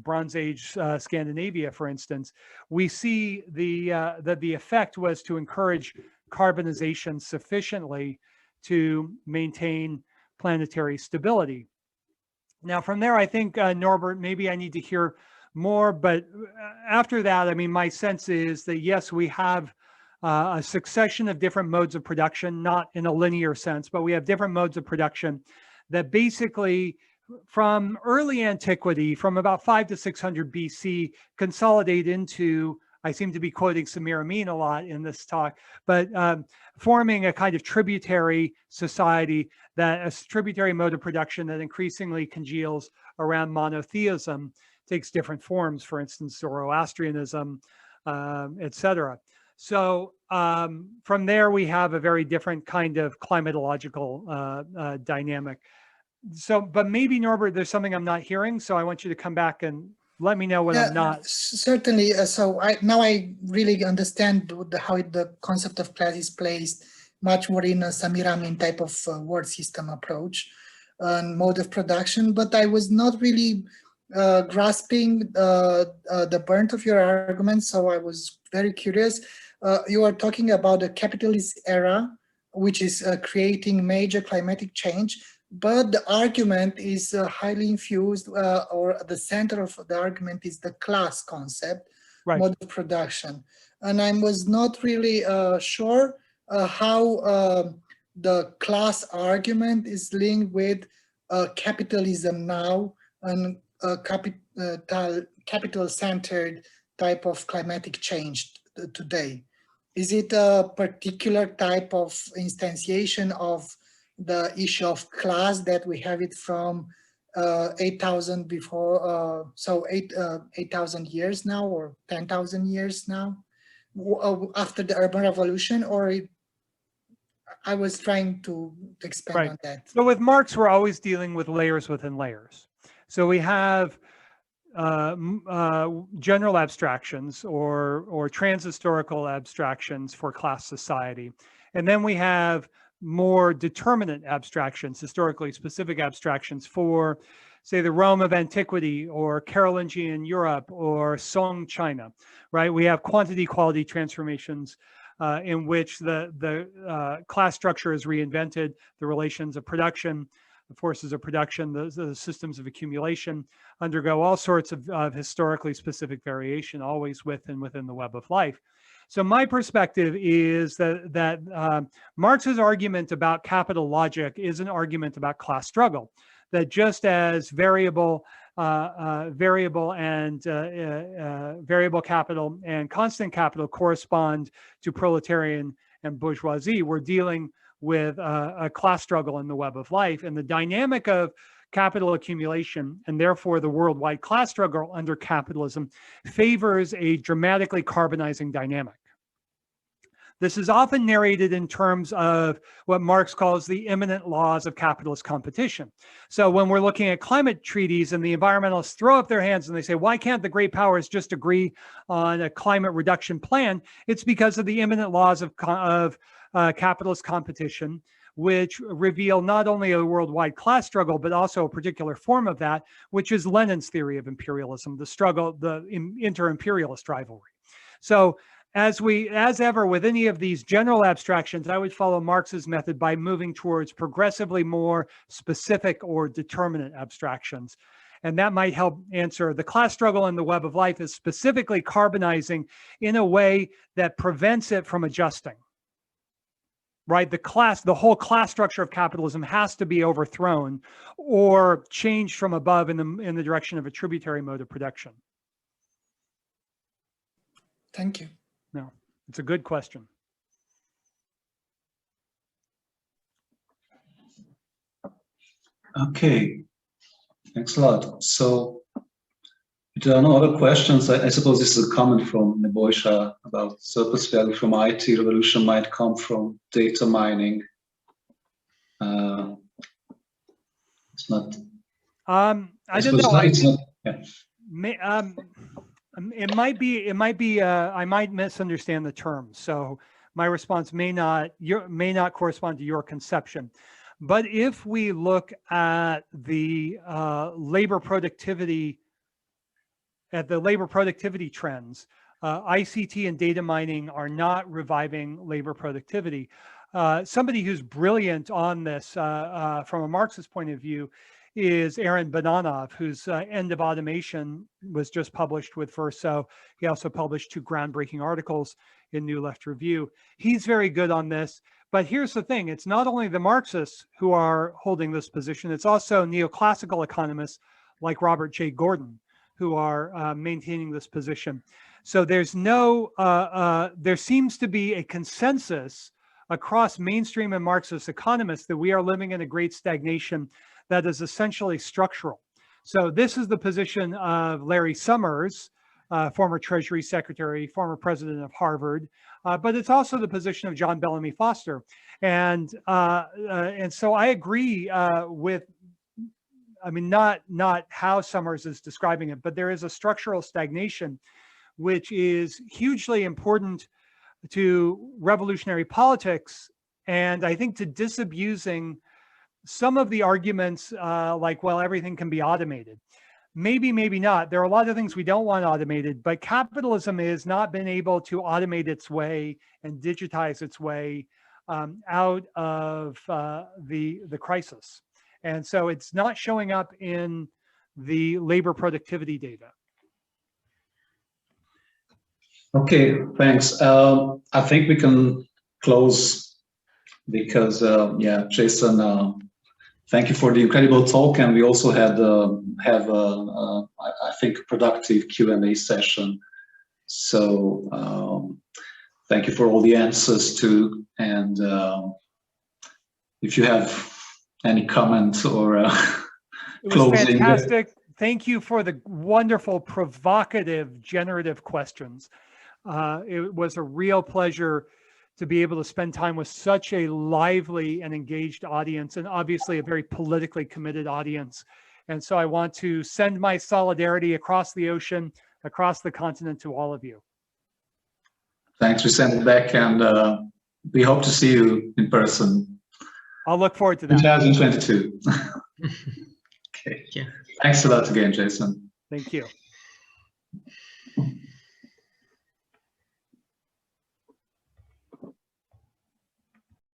Bronze Age Scandinavia, for instance, we see that the effect was to encourage carbonization sufficiently to maintain planetary stability. Now, from there, I think, Norbert, maybe I need to hear more, but after that, I mean, my sense is that yes, we have a succession of different modes of production, not in a linear sense, but we have different modes of production that basically from early antiquity, from about 500 to 600 BC, consolidate into, I seem to be quoting Samir Amin a lot in this talk, but forming a kind of tributary society, that a tributary mode of production that increasingly congeals around monotheism, takes different forms, for instance, Zoroastrianism, etc. So from there, we have a very different kind of climatological dynamic. So, but maybe, Norbert, there's something I'm not hearing, so I want you to come back and let me know what I'm not. Certainly. So now I really understand how the concept of class is placed much more in a Samir Amin type of word system approach and mode of production, but I was not really grasping the burnt of your argument, so I was very curious. You are talking about the capitalist era, which is creating major climatic change, but the argument is highly infused, or the center of the argument is the class concept, right, mode of production. And I was not really sure how the class argument is linked with capitalism now and capital-centered type of climatic change today. Is it a particular type of instantiation of the issue of class that we have it from 8,000 before, so 8,000 years now, or 10,000 years now, after the urban revolution, or I was trying to expand on that. So with Marx, we're always dealing with layers within layers. So we have general abstractions or transhistorical abstractions for class society. And then we have more determinate abstractions, historically specific abstractions for, say, the Rome of antiquity or Carolingian Europe or Song China, right? We have quantity-quality transformations in which the class structure is reinvented, the relations of production, the forces of production, the systems of accumulation undergo all sorts of historically specific variation, always within the web of life. So my perspective is that Marx's argument about capital logic is an argument about class struggle, that just as variable capital and constant capital correspond to proletarian and bourgeoisie, we're dealing with a class struggle in the web of life, and the dynamic of capital accumulation, and therefore the worldwide class struggle under capitalism, favors a dramatically carbonizing dynamic. This is often narrated in terms of what Marx calls the immanent laws of capitalist competition. So when we're looking at climate treaties and the environmentalists throw up their hands and they say, why can't the great powers just agree on a climate reduction plan? It's because of the immanent laws of capitalist competition, which reveal not only a worldwide class struggle, but also a particular form of that, which is Lenin's theory of imperialism, the struggle, the inter-imperialist rivalry. So as ever with any of these general abstractions, I would follow Marx's method by moving towards progressively more specific or determinate abstractions. And that might help answer the class struggle in the web of life is specifically carbonizing in a way that prevents it from adjusting. Right, the whole class structure of capitalism has to be overthrown or changed from above in the direction of a tributary mode of production. Thank you. No, it's a good question. Okay, thanks a lot. So if there are no other questions, I suppose this is a comment from Nebojša about surplus value from IT revolution might come from data mining. It's not. I don't know. It's not, yeah. It might be. I might misunderstand the term, so my response may not correspond to your conception. But if we look at the labor productivity trends, ICT and data mining are not reviving labor productivity. Somebody who's brilliant on this from a Marxist point of view is Aaron Bananov, whose End of Automation was just published with Verso. He also published 2 groundbreaking articles in New Left Review. He's very good on this. But here's the thing, it's not only the Marxists who are holding this position, it's also neoclassical economists like Robert J. Gordon who are maintaining this position. So there's there seems to be a consensus across mainstream and Marxist economists that we are living in a great stagnation that is essentially structural. So this is the position of Larry Summers, former Treasury Secretary, former president of Harvard, but it's also the position of John Bellamy Foster. And so I agree with, I mean, not how Summers is describing it, but there is a structural stagnation, which is hugely important to revolutionary politics, and I think to disabusing some of the arguments like, well, everything can be automated. Maybe, maybe not. There are a lot of things we don't want automated, but capitalism has not been able to automate its way and digitize its way out of the crisis. And so it's not showing up in the labor productivity data. Okay, thanks. I think we can close because, yeah, Jason, thank you for the incredible talk, and we also had I think, a productive Q&A session. So thank you for all the answers too. And if you have any comment or it was closing. Fantastic. Thank you for the wonderful, provocative, generative questions. It was a real pleasure to be able to spend time with such a lively and engaged audience, and obviously a very politically committed audience. And so I want to send my solidarity across the ocean, across the continent to all of you. Thanks, we send it back, and we hope to see you in person I'll look forward to that. 2022. Okay. Yeah. Thanks a lot again, Jason. Thank you.